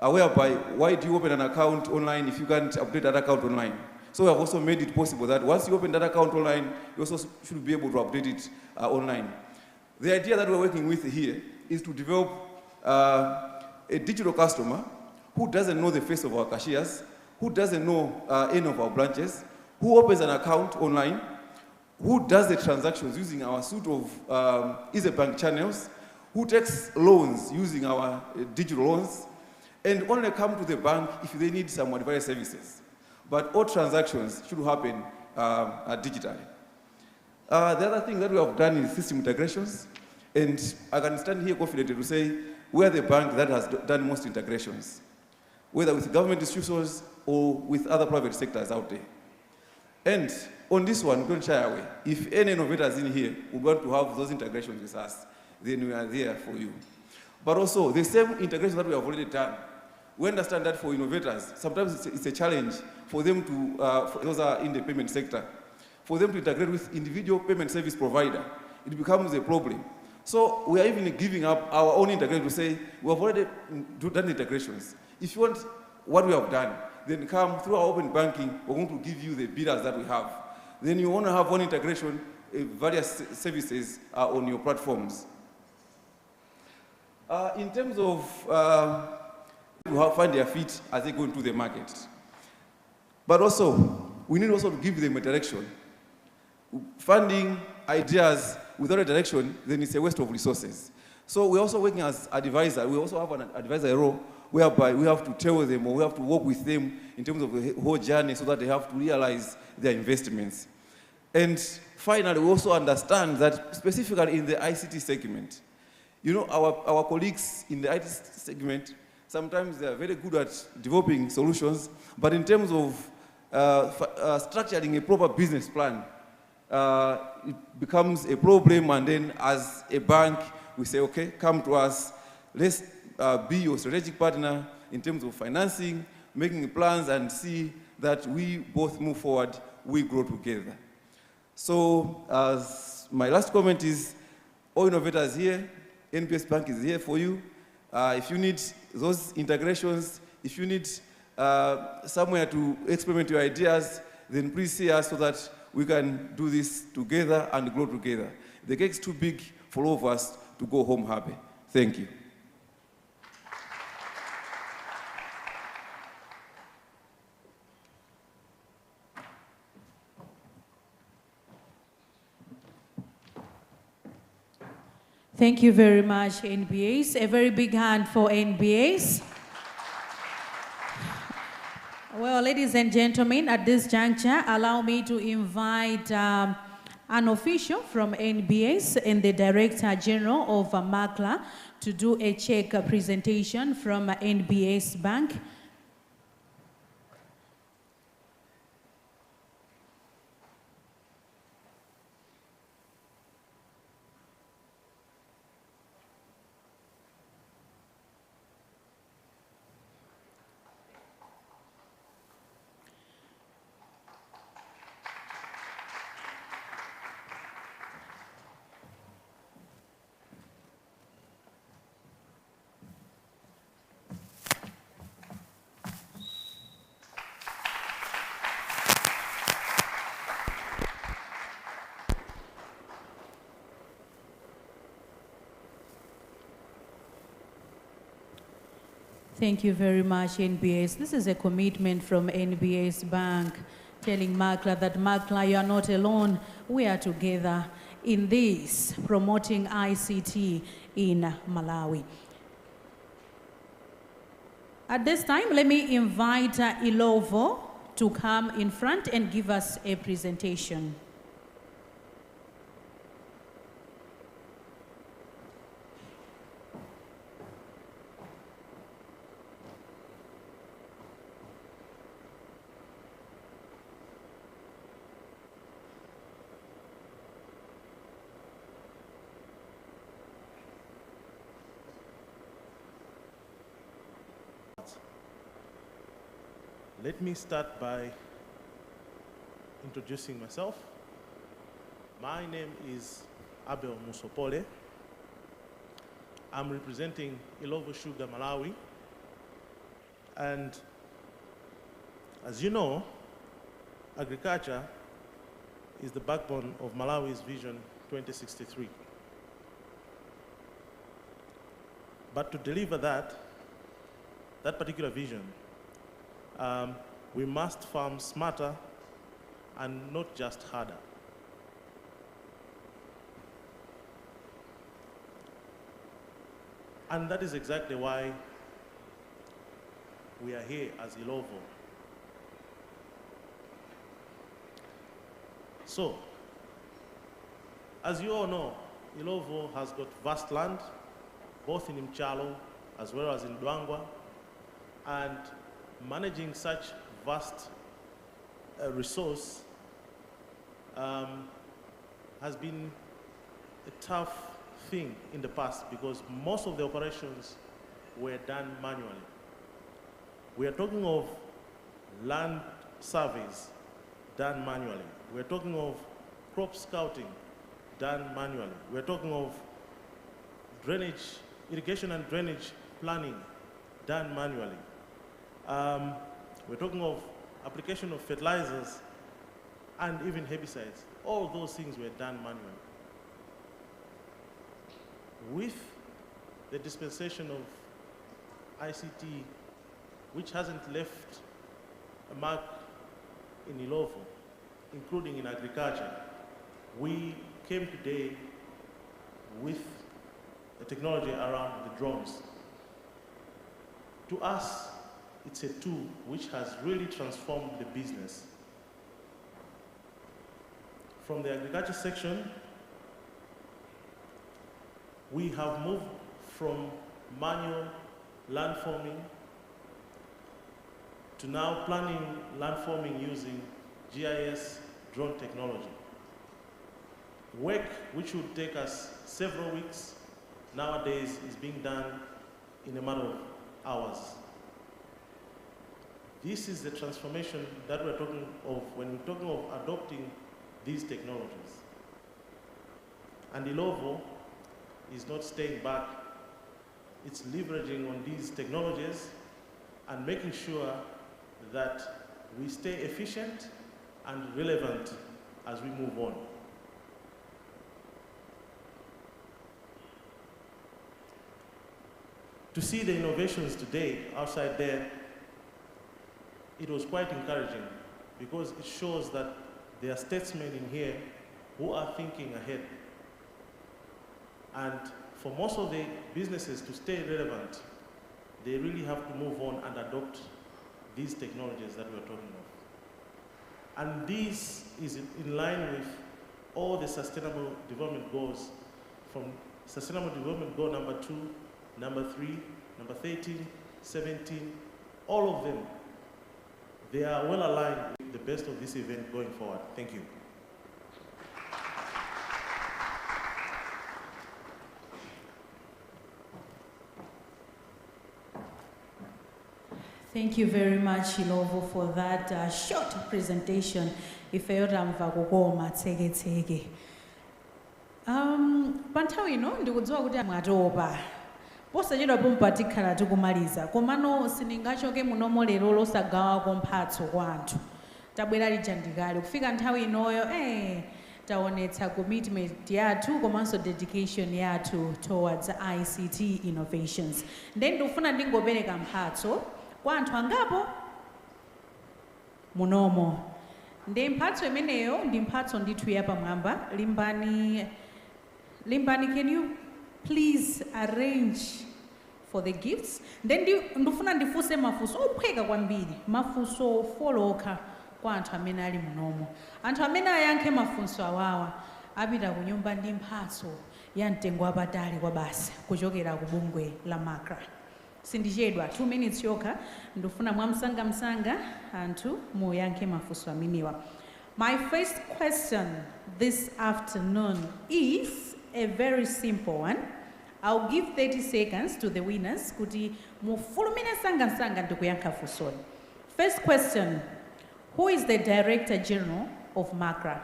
whereby why do you open an account online if you can't update that account online? So we have also made it possible that once you open that account online, you also should be able to update it online. The idea that we're working with here is to develop a digital customer who doesn't know the face of our cashiers, who doesn't know any of our branches, who opens an account online, who does the transactions using our suite of Easy Bank channels, who takes loans using our digital loans, and only come to the bank if they need some advice services. But all transactions should happen digitally. The other thing that we have done is system integrations, and I can stand here confidently to say we are the bank that has done most integrations, whether with government institutions or with other private sectors out there. And on this one, don't shy away. If any innovators in here would want to have those integrations with us, then we are there for you. But also, the same integration that we have already done, we understand that for innovators, sometimes it's a challenge for them to, for those are in the payment sector, for them to integrate with individual payment service provider. It becomes a problem. So we are even giving up our own integration to say, we have already done integrations. If you want what we have done, then come through our open banking, we're going to give you the bidders that we have. Then you want to have one integration, various services on your platforms. In terms of who find their feet as they go into the market. But also, we need also to give them a direction. Funding ideas without a direction, then it's a waste of resources. So we're also working as advisor. We also have an advisor role whereby we have to tell them or we have to work with them in terms of the whole journey so that they have to realize their investments. And finally, we also understand that specifically in the ICT segment, you know, our colleagues in the IT segment, sometimes they are very good at developing solutions, but in terms of structuring a proper business plan, it becomes a problem, and then as a bank, we say, okay, come to us, let's be your strategic partner in terms of financing, making plans, and see that we both move forward, we grow together. So, as my last comment is, all innovators here, NBS Bank is here for you. If you need those integrations, if you need somewhere to experiment your ideas, then please see us so that we can do this together and grow together. The cake's too big for all of us to go home happy. Thank you. Thank you very much, NBAs. A very big hand for NBAs. Well, ladies and gentlemen, at this juncture, allow me to invite an official from NBS and the Director General of MACLA to do a check presentation from NBS Bank. Thank you very much, NBS. This is a commitment from NBS Bank telling MACLA that MACLA, you are not alone. We are together in this, promoting ICT in Malawi. At this time, let me invite Ilovo to come in front and give us a presentation. Let me start by introducing myself. My name is Abel Musopole. I'm representing Ilovo Sugar Malawi. And as you know, agriculture is the backbone of Malawi's Vision 2063. But to deliver that particular vision, we must farm smarter and not just harder. And that is exactly why we are here as Ilovo. So, as you all know, Ilovo has got vast land, both in Mchalo as well as in Lilongwe, and managing such vast resource has been a tough thing in the past because most of the operations were done manually. We are talking of land surveys done manually. We're talking of crop scouting done manually. We're talking of drainage, irrigation and drainage planning done manually. We're talking of application of fertilizers and even herbicides. All those things were done manually. With the dispensation of ICT, which hasn't left a mark in Ilovo, including in agriculture, we came today with the technology around the drones. To us, it's a tool which has really transformed the business. From the agriculture section, we have moved from manual landforming to now planning landforming using GIS drone technology. Work which would take us several weeks nowadays is being done in a matter of hours. This is the transformation that we're talking of when we're talking of adopting these technologies. And Ilovo is not staying back. It's leveraging on these technologies and making sure that we stay efficient and relevant as we move on. To see the innovations today outside there, it was quite encouraging because it shows that there are statesmen in here who are thinking ahead. And for most of the businesses to stay relevant, they really have to move on and adopt these technologies that we're talking of. And this is in line with all the sustainable development goals, from sustainable development goal number 2, number 3, number 13, 17, all of them. They are well aligned with the best of this event going forward. Thank you. Thank you very much, Ilovo, for that short presentation. Panthawi ino ndikudziwa kuti mwatopa posachedwa pompatikhala tikumaliza komano siningachoke munomo lero losagawako mphatso kwa anthu tabwera lijandikale kufika nthawi inoyo taonetsa commitment yathu komanso dedication yathu towards ICT innovations. Then ndikufuna ndingopereka mphatso kwa anthu angapo munomo. Ndi mphatso imeneyo ndi mphatso ndithu yapamwamba. Limbani, can you please arrange for the gifts? Then ndifuna ndifunse mafunso ophweka kwambiri, mafunso folokha kwa anthu amene ali munomo. Anthu amene ayankhe mafunso awawa apita ku nyumba ndi mphatso ya mtengo wapatali kwa basi kuchokera ku bungwe la MACRA. Sindichedwa 2 minutes yokha ndifuna mwamsanga anthu muyankhe mafunso amenewa. My first question this afternoon is a very simple one. I'll give 30 seconds to the winners kuti mufulumine sanga ndikuyankha funsoli. First question, who is the Director General of MACRA?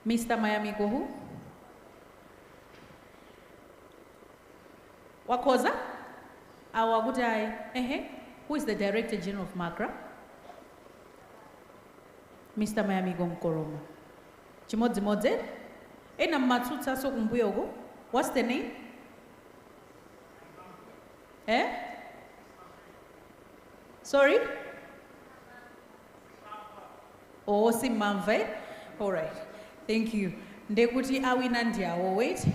Mr. Miami Gohu? Wakoza? Who is the Director General of MACRA? Mr. Miami Gonkoroma. Chimodzimodze? Ena matsutsa so kumbuyoko. What's the name? Sorry? Oh, Simamve. All right. Thank you. Ndekuti awinandiawo. Wait.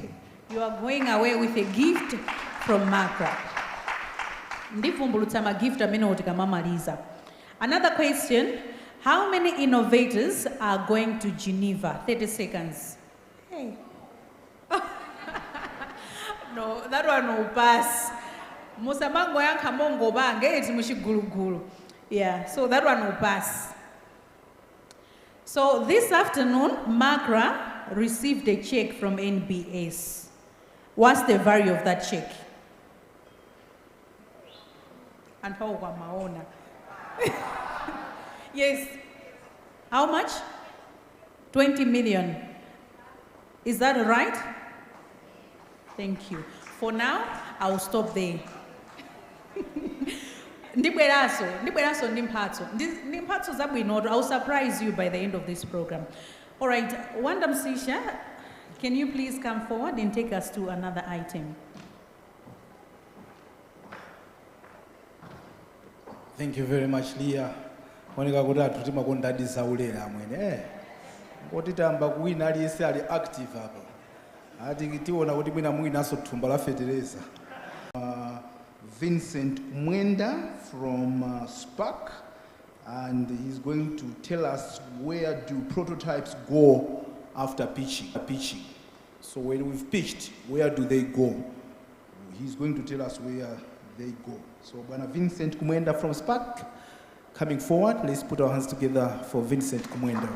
You are going away with a gift from MACRA. Ndivumbulutsa ma gift amene otikamamaliza. Another question. How many innovators are going to Geneva? 30 seconds. Hey. No, that one will pass. Musamango yankha mongo bange eti muchigulugulu. Yeah, so that one will pass. So this afternoon, MACRA received a check from NBS. What's the value of that check? And how maona? Yes. How much? 20 million. Is that right? Thank you. For now, I will stop there. Ndibweraso ndimphatso zabwino. I will surprise you by the end of this program. All right, Wandam Sisha, can you please come forward and take us to another item? Thank you very much, Leah. Monika kuti atuti makondadiza ulera amwene. Kuti tamba kuwina aliyese ali active apa. Ati tiona kuti mwina mwinaso thumba la fertilizer. Vincent Mwenda from Spark, and he's going to tell us where do prototypes go after pitching. So when we've pitched, where do they go? He's going to tell us where they go. So Bwana Vincent Mwenda from Spark, coming forward. Let's put our hands together for Vincent Mwenda.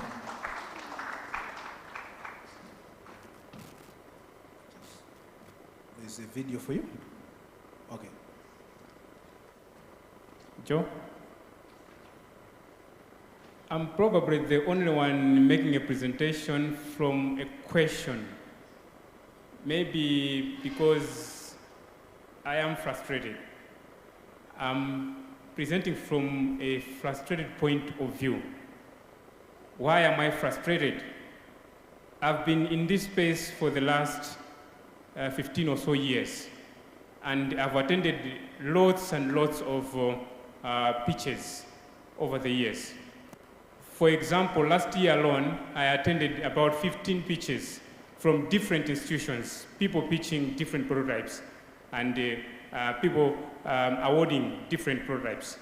There's a video for you. Okay. Joe? I'm probably the only one making a presentation from a question. Maybe because I am frustrated. I'm presenting from a frustrated point of view. Why am I frustrated? I've been in this space for the last 15 or so years, and I've attended lots and lots of pitches over the years. For example, last year alone, I attended about 15 pitches from different institutions, people pitching different prototypes, and people awarding different prototypes.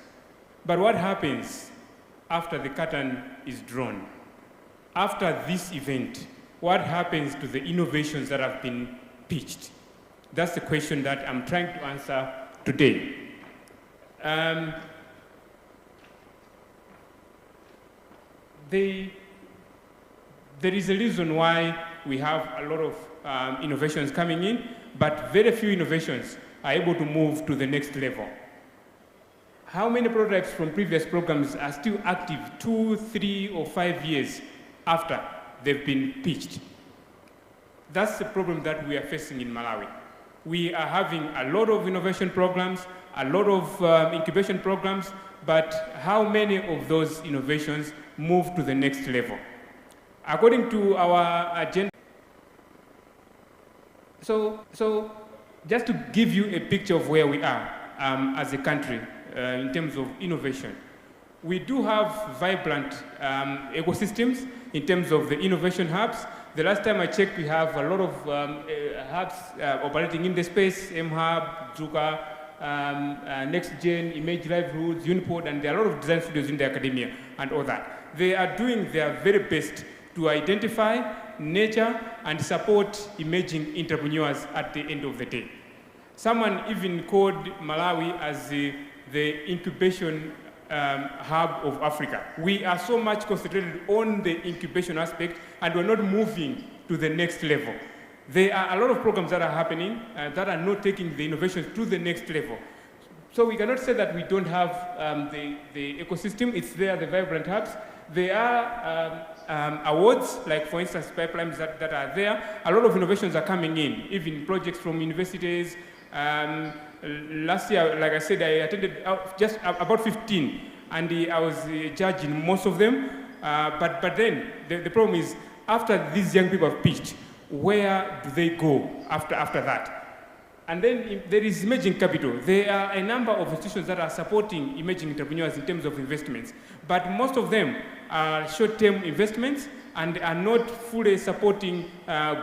But what happens after the curtain is drawn? After this event, what happens to the innovations that have been pitched? That's the question that I'm trying to answer today. There is a reason why we have a lot of innovations coming in, but very few innovations are able to move to the next level. How many prototypes from previous programs are still active 2, 3, or 5 years after they've been pitched? That's the problem that we are facing in Malawi. We are having a lot of innovation programs, a lot of incubation programs, but how many of those innovations move to the next level? According to our agenda, so just to give you a picture of where we are as a country in terms of innovation, we do have vibrant ecosystems in terms of the innovation hubs. The last time I checked, we have a lot of hubs operating in the space, mHub, Zuka, NextGen, Image Livelihoods, Unipod, and there are a lot of design studios in the academia and all that. They are doing their very best to identify, nurture, and support emerging entrepreneurs at the end of the day. Someone even called Malawi as the incubation hub of Africa. We are so much concentrated on the incubation aspect, and we're not moving to the next level. There are a lot of programs that are happening that are not taking the innovations to the next level. So we cannot say that we don't have the ecosystem. It's there, the vibrant hubs. There are awards, like for instance, pipelines that are there. A lot of innovations are coming in, even projects from universities. Last year, like I said, I attended just about 15, and I was judging most of them. But then the problem is, after these young people have pitched, where do they go after that? And then there is emerging capital. There are a number of institutions that are supporting emerging entrepreneurs in terms of investments, but most of them are short-term investments and are not fully supporting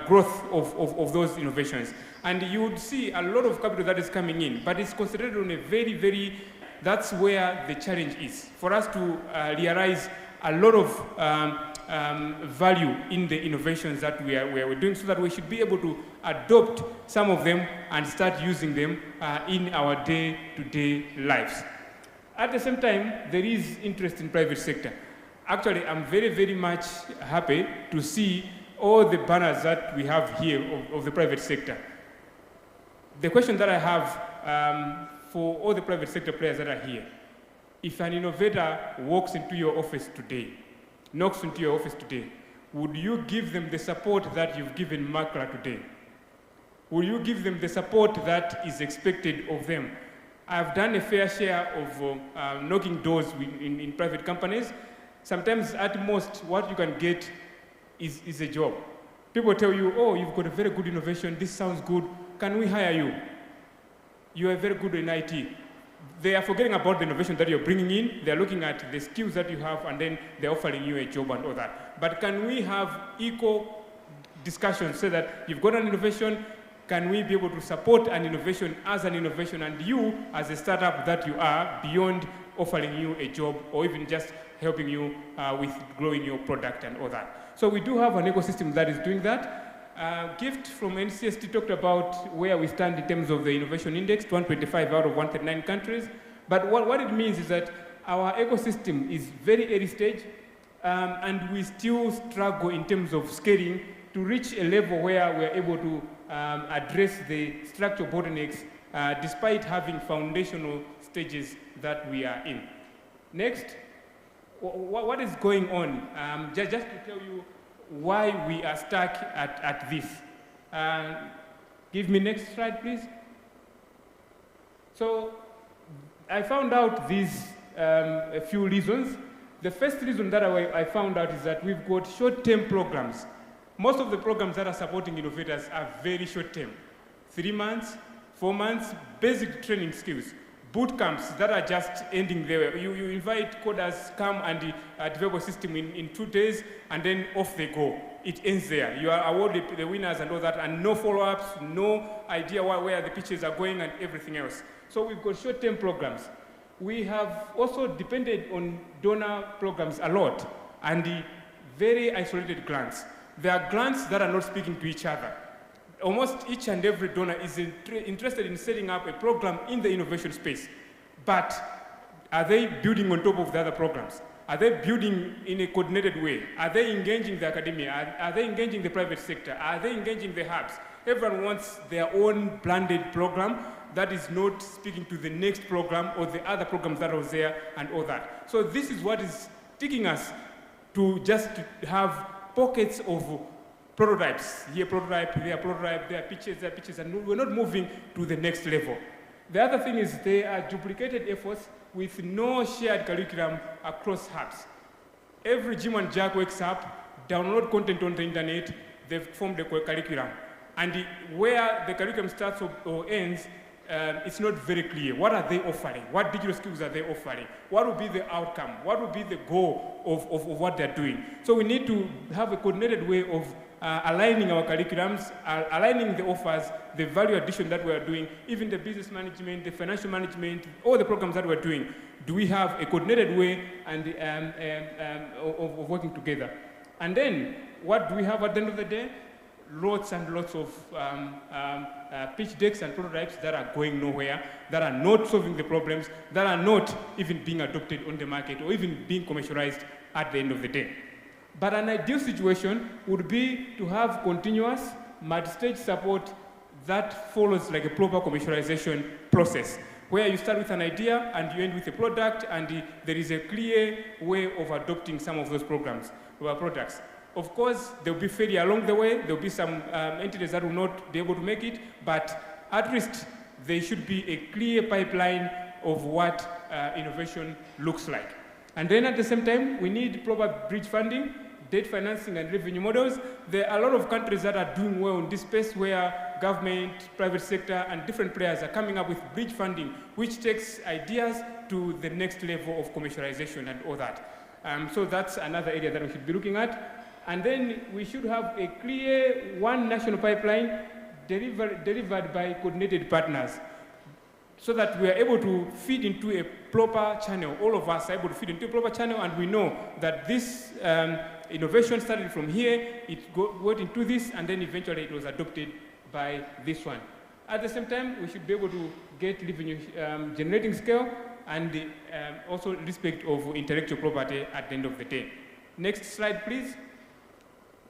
growth of those innovations. And you would see a lot of capital that is coming in, but it's concentrated on a very, that's where the challenge is. For us to realize a lot of value in the innovations that we're doing, so that we should be able to adopt some of them and start using them in our day-to-day lives. At the same time, there is interest in private sector. Actually, I'm very much happy to see all the banners that we have here of the private sector. The question that I have for all the private sector players that are here, if an innovator walks into your office today, knocks into your office today, would you give them the support that you've given Makla today? Will you give them the support that is expected of them? I've done a fair share of knocking doors in private companies. Sometimes at most what you can get is a job. People tell you, oh, you've got a very good innovation, this sounds good, can we hire you? You are very good in IT. They are forgetting about the innovation that you're bringing in. They're looking at the skills that you have, and then they're offering you a job and all that. But can we have equal discussions so that you've got an innovation, can we be able to support an innovation as an innovation, and you as a startup that you are, beyond offering you a job or even just helping you with growing your product and all that. So we do have an ecosystem that is doing that. Gift from NCST talked about where we stand in terms of the innovation index, 125 out of 139 countries. But what it means is that our ecosystem is very early stage, and we still struggle in terms of scaling to reach a level where we're able to address the structural bottlenecks despite having foundational stages that we are in. Next, what is going on? Just to tell you why we are stuck at this. Give me next slide, please. So I found out these a few reasons. The first reason that I found out is that we've got short-term programs. Most of the programs that are supporting innovators are very short-term. 3 months, 4 months, basic training skills. Boot camps that are just ending there. You invite coders, come and develop a system in 2 days, and then off they go. it ends there. You are awarded the winners and all that, and no follow-ups, no idea where the pitches are going and everything else. So we've got short-term programs. We have also depended on donor programs a lot, and the very isolated grants. There are grants that are not speaking to each other. Almost each and every donor is interested in setting up a program in the innovation space, but are they building on top of the other programs? Are they building in a coordinated way? Are they engaging the academia? Are they engaging the private sector? Are they engaging the hubs? Everyone wants their own blended program that is not speaking to the next program or the other programs that are there and all that. So this is what is taking us to just have pockets of prototypes. Here prototype, there prototype, there are pitches, and we're not moving to the next level. The other thing is there are duplicated efforts with no shared curriculum across hubs. Every Jim and Jack wakes up, download content on the internet, they've formed a curriculum. And where the curriculum starts or ends, it's not very clear. What are they offering? What digital skills are they offering? What will be the outcome? What will be the goal of what they're doing? So we need to have a coordinated way of aligning our curriculums, aligning the offers, the value addition that we're doing, even the business management, the financial management, all the programs that we're doing. Do we have a coordinated way of working together? And then, what do we have at the end of the day? Lots and lots of pitch decks and prototypes that are going nowhere, that are not solving the problems, that are not even being adopted on the market or even being commercialized at the end of the day. But an ideal situation would be to have continuous multi-stage support that follows like a proper commercialization process, where you start with an idea and you end with a product, and there is a clear way of adopting some of those programs or products. Of course, there will be failure along the way. There will be some entities that will not be able to make it, but at least there should be a clear pipeline of what innovation looks like. And then at the same time, we need proper bridge funding, debt financing, and revenue models. There are a lot of countries that are doing well in this space where government, private sector, and different players are coming up with bridge funding, which takes ideas to the next level of commercialization and all that. So that's another area that we should be looking at. And then we should have a clear one national pipeline delivered by coordinated partners, so that we are able to feed into a proper channel. All of us are able to feed into a proper channel, and we know that this innovation started from here, it went into this, and then eventually it was adopted by this one. At the same time, we should be able to get revenue generating scale and also respect of intellectual property at the end of the day. Next slide, please.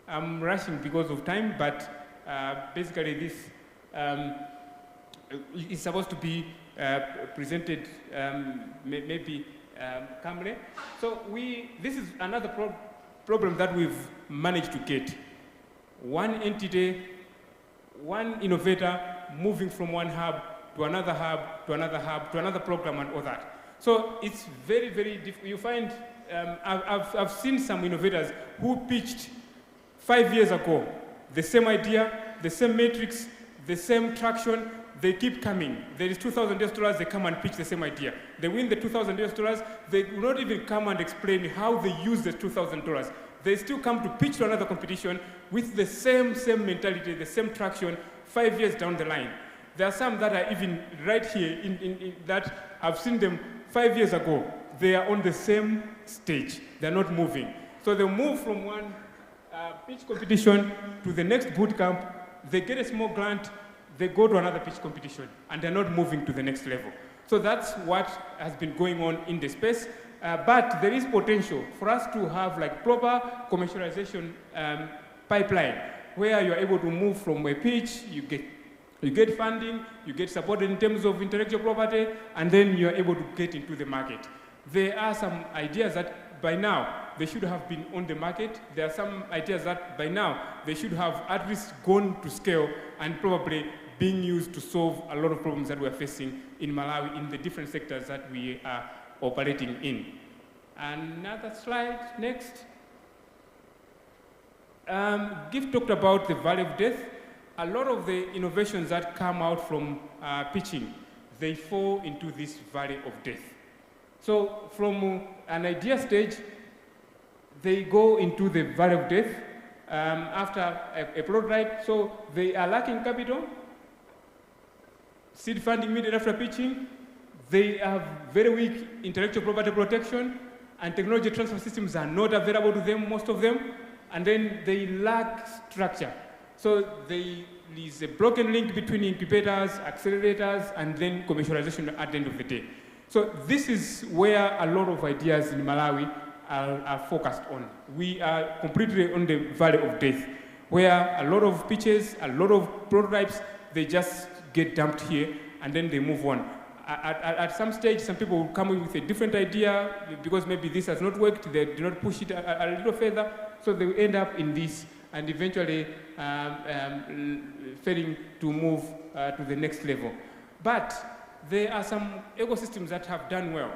I'm rushing because of time, but basically this is supposed to be presented maybe calmly. So this is another problem that we've managed to get. One entity, one innovator moving from one hub to another hub, to another hub, to another program and all that. So it's very, very difficult. You find, I've seen some innovators who pitched 5 years ago, the same idea, the same matrix, the same traction, they keep coming. There is $2,000, they come and pitch the same idea. They win the $2,000, they will not even come and explain how they use the $2,000. They still come to pitch to another competition with the same mentality, the same traction 5 years down the line. There are some that are even right here in that I've seen them 5 years ago. They are on the same stage. They're not moving. So they move from one pitch competition to the next boot camp. They get a small grant, they go to another pitch competition, and they're not moving to the next level. So that's what has been going on in the space. But there is potential for us to have like proper commercialization pipeline, where you're able to move from a pitch, you get funding, you get supported in terms of intellectual property, and then you're able to get into the market. There are some ideas that by now they should have been on the market. There are some ideas that by now they should have at least gone to scale and probably being used to solve a lot of problems that we're facing in Malawi in the different sectors that we are operating in. Another slide, next. Gift talked about the valley of death. A lot of the innovations that come out from pitching, they fall into this valley of death. So from an idea stage, they go into the valley of death, after a prototype. So they are lacking capital, seed funding immediately after pitching. They have very weak intellectual property protection, and technology transfer systems are not available to them, most of them, and then they lack structure. So there is a broken link between incubators, accelerators, and then commercialization at the end of the day. So this is where a lot of ideas in Malawi are focused on. We are completely on the valley of death, where a lot of pitches, a lot of prototypes, they just get dumped here, and then they move on. At some stage, some people will come in with a different idea because maybe this has not worked, they do not push it a little further, so they will end up in this and eventually failing to move to the next level. But there are some ecosystems that have done well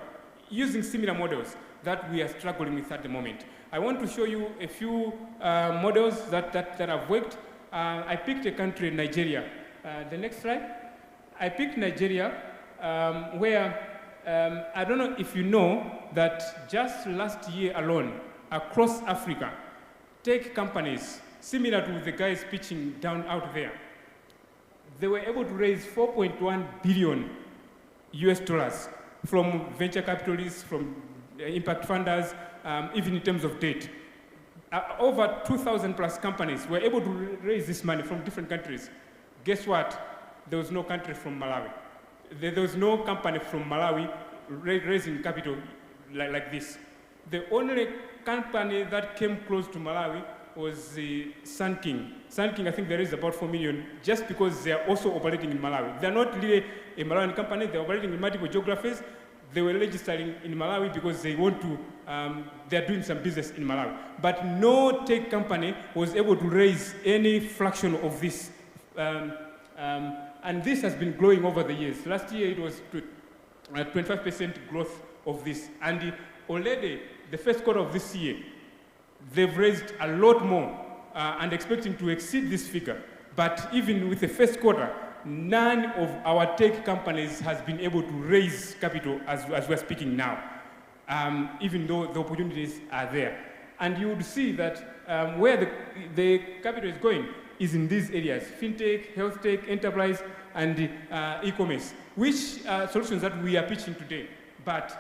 using similar models that we are struggling with at the moment. I want to show you a few models that have worked. I picked a country, Nigeria. The next slide. I picked Nigeria, where I don't know if you know that just last year alone, across Africa, tech companies, similar to the guys pitching down out there, they were able to raise 4.1 billion US dollars from venture capitalists, from impact funders, even in terms of debt. Over 2,000 plus companies were able to raise this money from different countries. Guess what? There was no country from Malawi. There was no company from Malawi raising capital like this. The only company that came close to Malawi was the Sun King. Sun King, I think there is about 4 million, just because they are also operating in Malawi. They're not really a Malawian company, they're operating in multiple geographies. They were registering in Malawi because they want to, they're doing some business in Malawi. But no tech company was able to raise any fraction of this. And this has been growing over the years. Last year it was 25% growth of this. And already, the first quarter of this year, they've raised a lot more and expecting to exceed this figure. But even with the first quarter, none of our tech companies has been able to raise capital as we're speaking now, even though the opportunities are there. And you would see that where the capital is going is in these areas: fintech, health tech, enterprise, and e-commerce, which are solutions that we are pitching today, but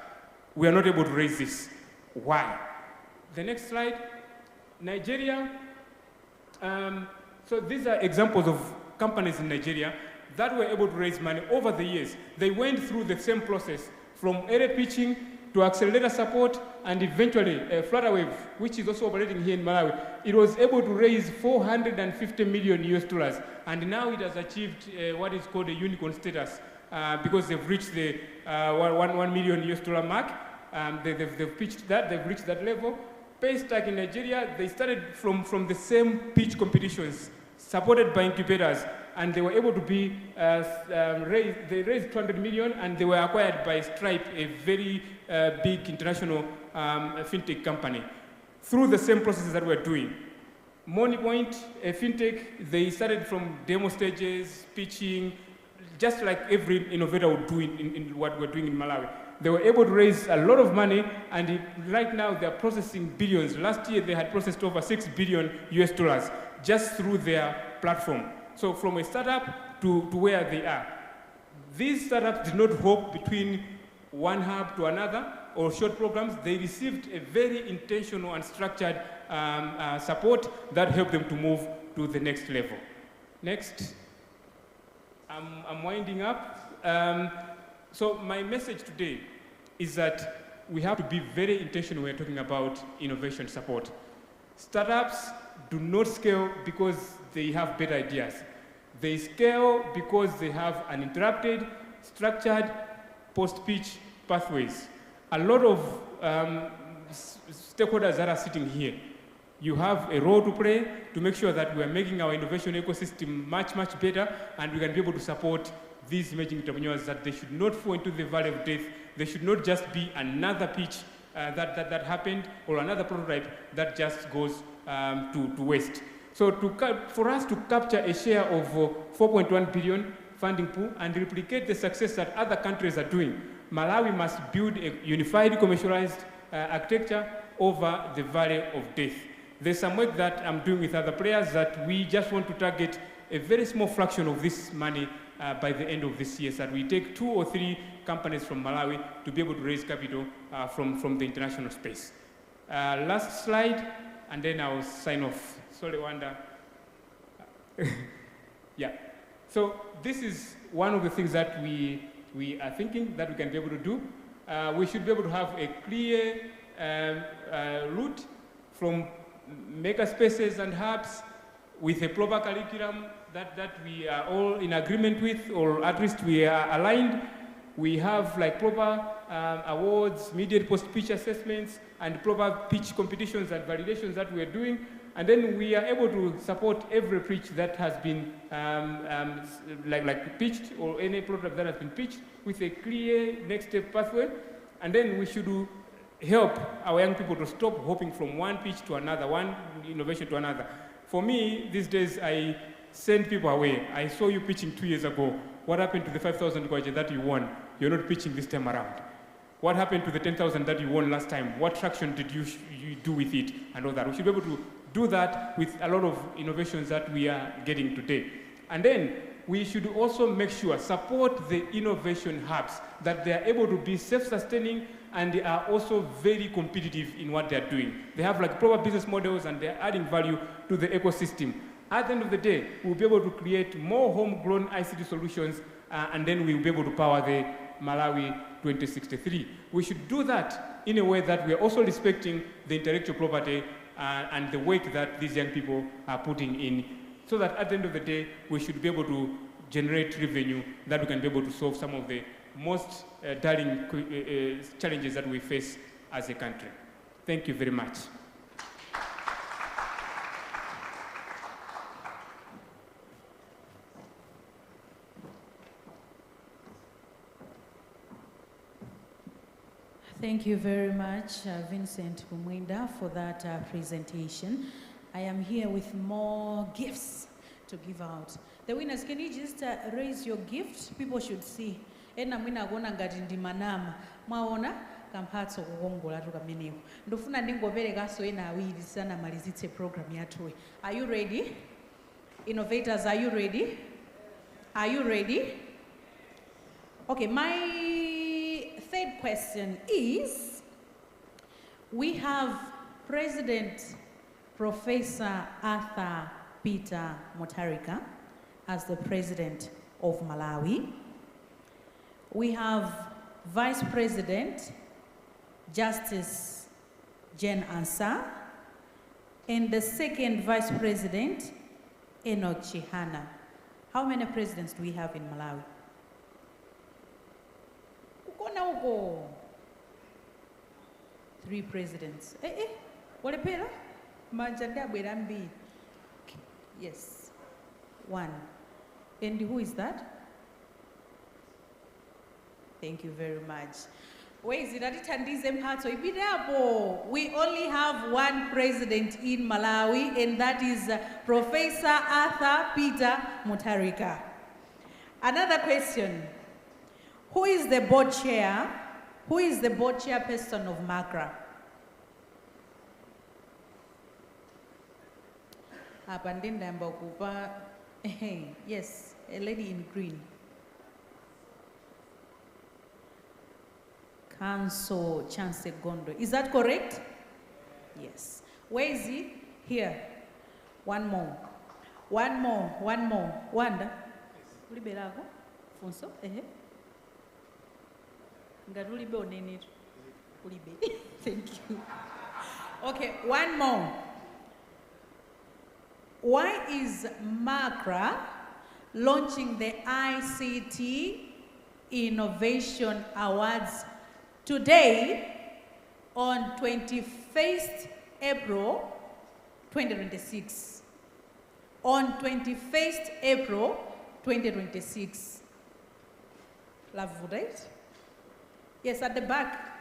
we are not able to raise this. Why? The next slide, Nigeria. So these are examples of companies in Nigeria that were able to raise money over the years. They went through the same process from early pitching to accelerator support, and eventually Flutterwave, which is also operating here in Malawi, it was able to raise 450 million US dollars, and now it has achieved what is called a unicorn status because they've reached the 1 million US dollar mark. They've pitched that, they've reached that level. Paystack in Nigeria, they started from the same pitch competitions supported by incubators, and they were able to be they raised 200 million, and they were acquired by Stripe, a very big international fintech company, through the same processes that we're doing. MoneyPoint, a fintech, they started from demo stages, pitching, just like every innovator would do in what we're doing in Malawi. They were able to raise a lot of money, and right now they're processing billions. Last year they had processed over 6 billion US dollars just through their platform. So from a startup to where they are. These startups did not hop between one hub to another or short programs. They received a very intentional and structured support that helped them to move to the next level. Next. I'm winding up. So my message today is that we have to be very intentional when we're talking about innovation support. Startups do not scale because they have better ideas. They scale because they have uninterrupted, structured, post-pitch pathways. A lot of stakeholders that are sitting here, you have a role to play to make sure that we are making our innovation ecosystem much, much better, and we can be able to support these emerging entrepreneurs, that they should not fall into the valley of death. They should not just be another pitch that happened, or another prototype that just goes to waste. So for us to capture a share of 4.1 billion funding pool and replicate the success that other countries are doing, Malawi must build a unified commercialized architecture over the valley of death. There's some work that I'm doing with other players that we just want to target a very small fraction of this money by the end of this year, so that we take 2 or 3 companies from Malawi to be able to raise capital from the international space. Last slide, and then I'll sign off. Sorry, Wanda. Yeah. So this is one of the things that we are thinking that we can be able to do. We should be able to have a clear route from maker spaces and hubs with a proper curriculum that we are all in agreement with, or at least we are aligned. We have like proper awards, immediate post-pitch assessments, and proper pitch competitions and validations that we are doing. And then we are able to support every pitch that has been pitched, or any product that has been pitched, with a clear next step pathway. And then we should help our young people to stop hopping from one pitch to another, one innovation to another. For me, these days, I send people away. I saw you pitching 2 years ago. What happened to the 5,000 kwacha that you won? You're not pitching this time around. What happened to the 10,000 that you won last time? What traction did you do with it and all that? We should be able to do that with a lot of innovations that we are getting today. And then we should also make sure, support the innovation hubs, that they are able to be self-sustaining and they are also very competitive in what they are doing. They have like proper business models and they are adding value to the ecosystem. At the end of the day, we'll be able to create more homegrown ICT solutions and then we'll be able to power the Malawi 2063. We should do that in a way that we are also respecting the intellectual property and the work that these young people are putting in, so that at the end of the day, we should be able to generate revenue that we can be able to solve some of the most daring challenges that we face as a country. Thank you very much. Thank you very much, Vincent Kumwinda, for that presentation. I am here with more gifts to give out. The winners, can you just raise your gift? People should see. Ena mwina agona ngati ndi manama. Mwaona kamphatso kukongola tukamenewo. Ndofuna ndingoperekaso ena awiri sana malizitse program yathuwe. Are you ready? Innovators, are you ready? Are you ready? Okay, my third question is, we have President Professor Arthur Peter Mutharika as the President of Malawi. We have Vice President Justice Jen Ansah, and the second Vice President, Enoch Chihana. How many presidents do we have in Malawi? Uko. 3 presidents. What pera? Majanda Berambi. Yes. 1. And who is that? Thank you very much. Where is it? We only have 1 president in Malawi, and that is Professor Arthur Peter Mutharika. Another question. Who is the board chair? Who is the board chairperson of MACRA? Yes, a lady in green. Council Chance Gondo. Is that correct? Yes. Where is he? Here. One more. Wanda. Funso? Thank you. Okay, one more. Why is MACRA launching the ICT Innovation Awards today on 21st April 2026? On 21st April 2026. Love, right? Yes, at the back.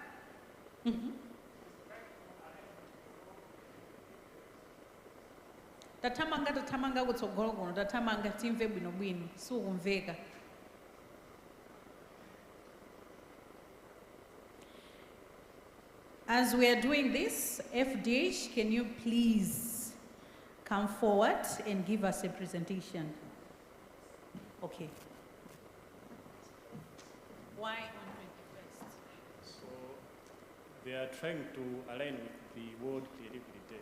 Tatamanga kutsogolo tatamanga timve bwino bwino sikumveka. As we are doing this, FDH, can you please come forward and give us a presentation? Okay. Why on 21st? So they are trying to align with the World Creativity Day.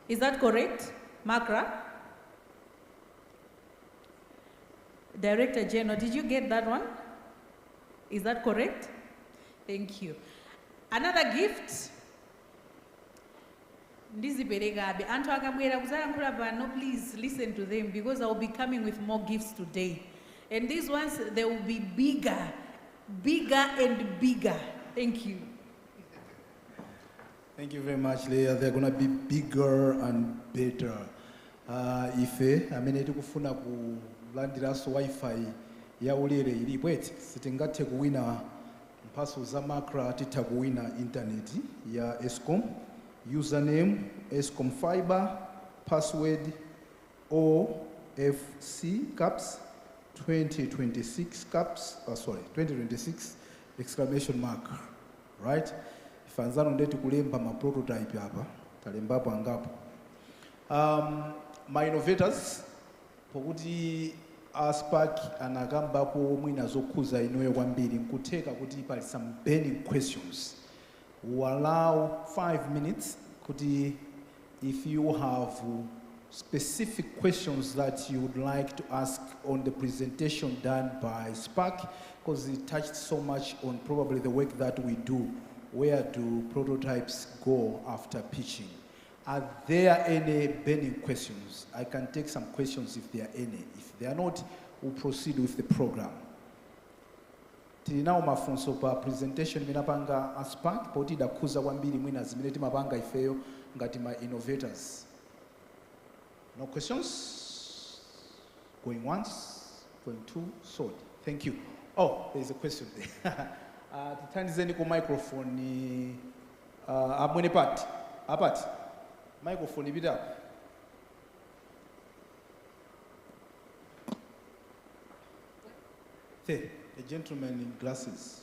Is that correct, Makra? Director General, did you get that one? Is that correct? Thank you. Another gift. Ndiziberegabe. Antu akamwera kuzala pano, please listen to them because I will be coming with more gifts today. And these ones, they will be bigger and bigger. Thank you. Thank you very much, Leah. They're going to be bigger and better. Ife, amenetu kufuna kulandiraso Wi-Fi ya ulere ilipo eti sitingate kuwina mpaso za Makra tita kuwina internet ya Eskom. Username Eskom Fiber, password OFC caps 2026 caps, 2026 exclamation mark, right? Fanzano ndeti kulemba ma prototype hapa, talembapo angapo. My innovators, pokuti Spark anagambapo mwina zokuza inoyo kwambiri nkuteka kuti pali some burning questions. We'll allow 5 minutes kuti if you have specific questions that you would like to ask on the presentation done by Spark, because it touched so much on probably the work that we do. Where do prototypes go after pitching? Are there any burning questions? I can take some questions if there are any. If there are not, we'll proceed with the program. Tilinawo mafunso pa presentation minapanga Spark, poti dakuza kwambiri mwina zimene timapanga ifeyo ngati ma innovators. No questions? Going once, going two, sold. Thank you. Oh, there's a question there. Titandizeni ku microphone amwene part. Apart. Microphone bit up. There, a gentleman in glasses.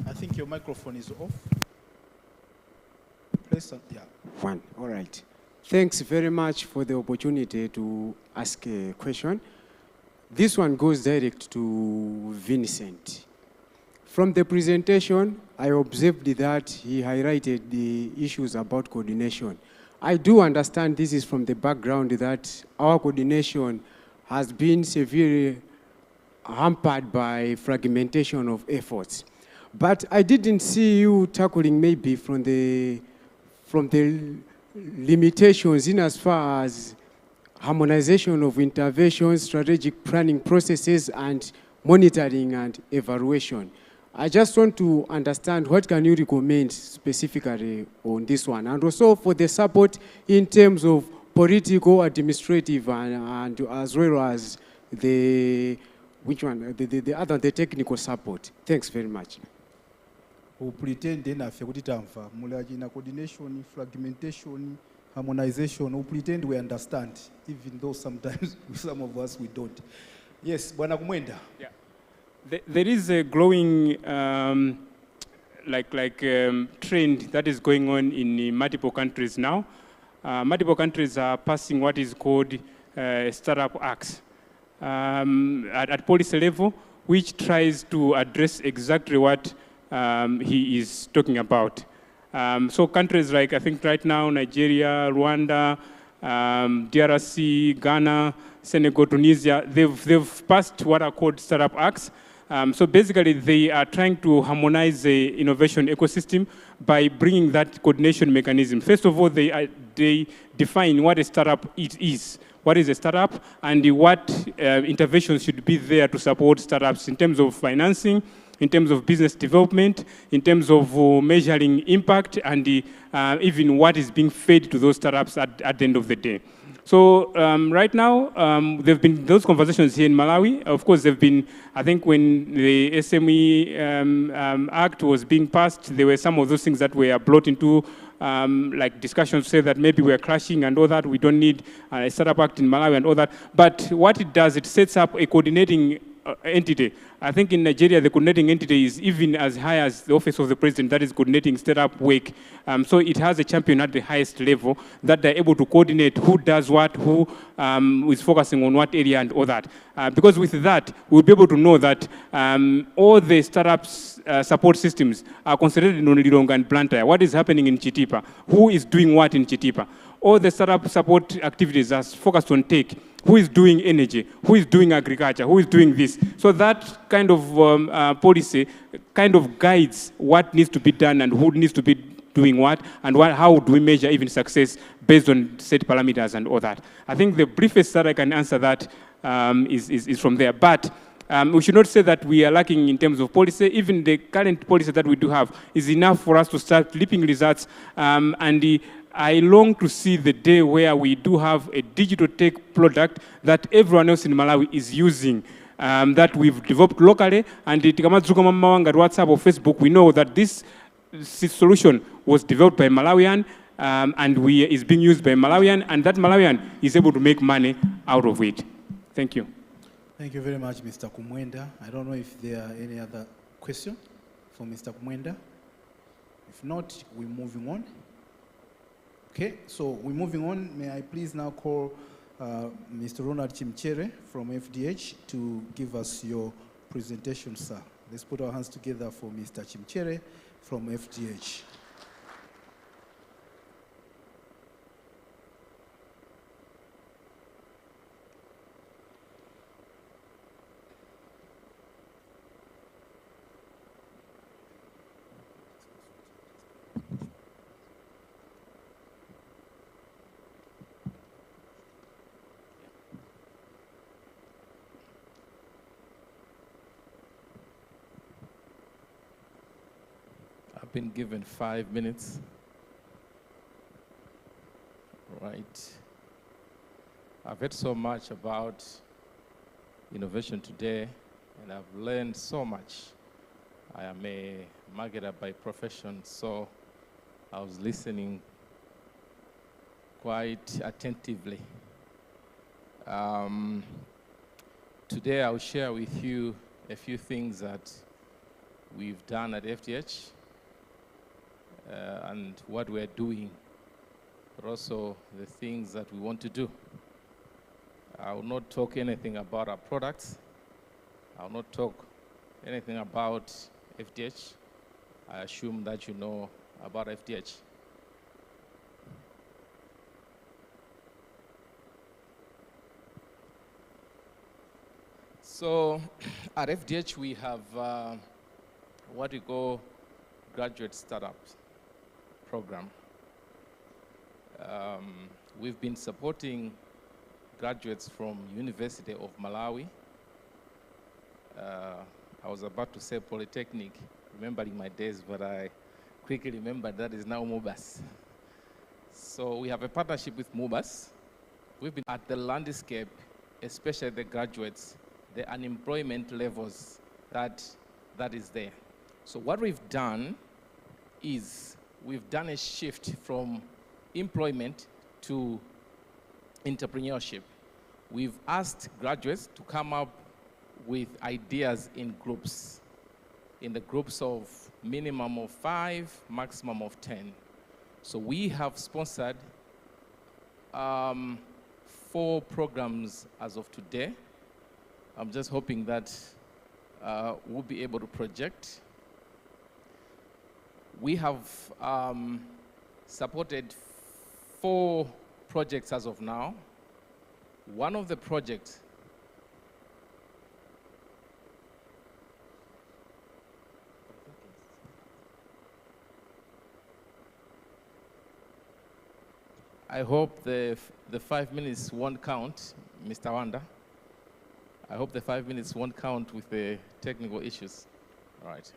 I think your microphone is off. Press on, yeah. One, all right. Thanks very much for the opportunity to ask a question. This one goes direct to Vincent. From the presentation, I observed that he highlighted the issues about coordination. I do understand this is from the background that our coordination has been severely hampered by fragmentation of efforts. But I didn't see you tackling maybe from the limitations in as far as harmonization of interventions, strategic planning processes, and monitoring and evaluation. I just want to understand what can you recommend specifically on this one, and also for the support in terms of political, administrative, and as well as the the technical support. Thanks very much. Pretend enough kuti tamva mulachina coordination, fragmentation, harmonization. Pretend we understand, even though sometimes some of us we don't. Yes, Bwana Kumwenda. Yeah. There is a growing trend that is going on in multiple countries now. Multiple countries are passing what is called Startup Acts at policy level, which tries to address exactly what he is talking about. So countries like, I think right now, Nigeria, Rwanda, DRC, Ghana, Senegal, Tunisia, they've passed what are called Startup Acts. So basically, they are trying to harmonize the innovation ecosystem by bringing that coordination mechanism. First of all, they define what a startup is. What is a startup, and what interventions should be there to support startups in terms of financing, in terms of business development, in terms of measuring impact, and even what is being fed to those startups at the end of the day. So right now, there have been those conversations here in Malawi. Of course, there have been, I think when the SME Act was being passed, there were some of those things that were brought into like discussions to say that maybe we're crashing and all that, we don't need a startup act in Malawi and all that. But what it does, it sets up a coordinating entity. I think in Nigeria, the coordinating entity is even as high as the office of the president that is coordinating startup work. So it has a champion at the highest level that they're able to coordinate who does what, who is focusing on what area and all that. Because with that, we'll be able to know that all the startups support systems are concentrated on Lilongwe and Blantyre. What is happening in Chitipa? Who is doing what in Chitipa? All the startup support activities are focused on tech. Who is doing energy? Who is doing agriculture? Who is doing this? So that kind of policy kind of guides what needs to be done and who needs to be doing what, and how do we measure even success based on set parameters and all that. I think the briefest that I can answer that is from there. But we should not say that we are lacking in terms of policy. Even the current policy that we do have is enough for us to start leaping results. I long to see the day where we do have a digital tech product that everyone else in Malawi is using, that we've developed locally, and WhatsApp or Facebook, we know that this solution was developed by Malawian, and is being used by Malawian, and that Malawian is able to make money out of it. Thank you. Thank you very much, Mr. Kumwenda. I don't know if there are any other questions for Mr. Kumwenda. If not, we're moving on. Okay, so we're moving on. May I please now call Mr. Ronald Chimchere from FDH to give us your presentation, sir. Let's put our hands together for Mr. Chimchere from FDH. I've been given 5 minutes. Right. I've heard so much about innovation today, and I've learned so much. I am a marketer by profession, so I was listening quite attentively. Today I'll share with you a few things that we've done at FDH and what we're doing, but also the things that we want to do. I will not talk anything about our products. I will not talk anything about FDH. I assume that you know about FDH. So at FDH we have what we call graduate startups program. We've been supporting graduates from University of Malawi. I was about to say Polytechnic, remembering my days, but I quickly remembered that is now MUBAS. So we have a partnership with MUBAS. We've been at the landscape, especially the graduates, the unemployment levels that is there. So what we've done is we've done a shift from employment to entrepreneurship. We've asked graduates to come up with ideas in groups, in the groups of minimum of 5, maximum of 10. So we have sponsored 4 programs as of today. I'm just hoping that we'll be able to project. We have supported 4 projects as of now. One of the projects I hope the 5 minutes won't count, Mr. Wanda. I hope the 5 minutes won't count with the technical issues. All right.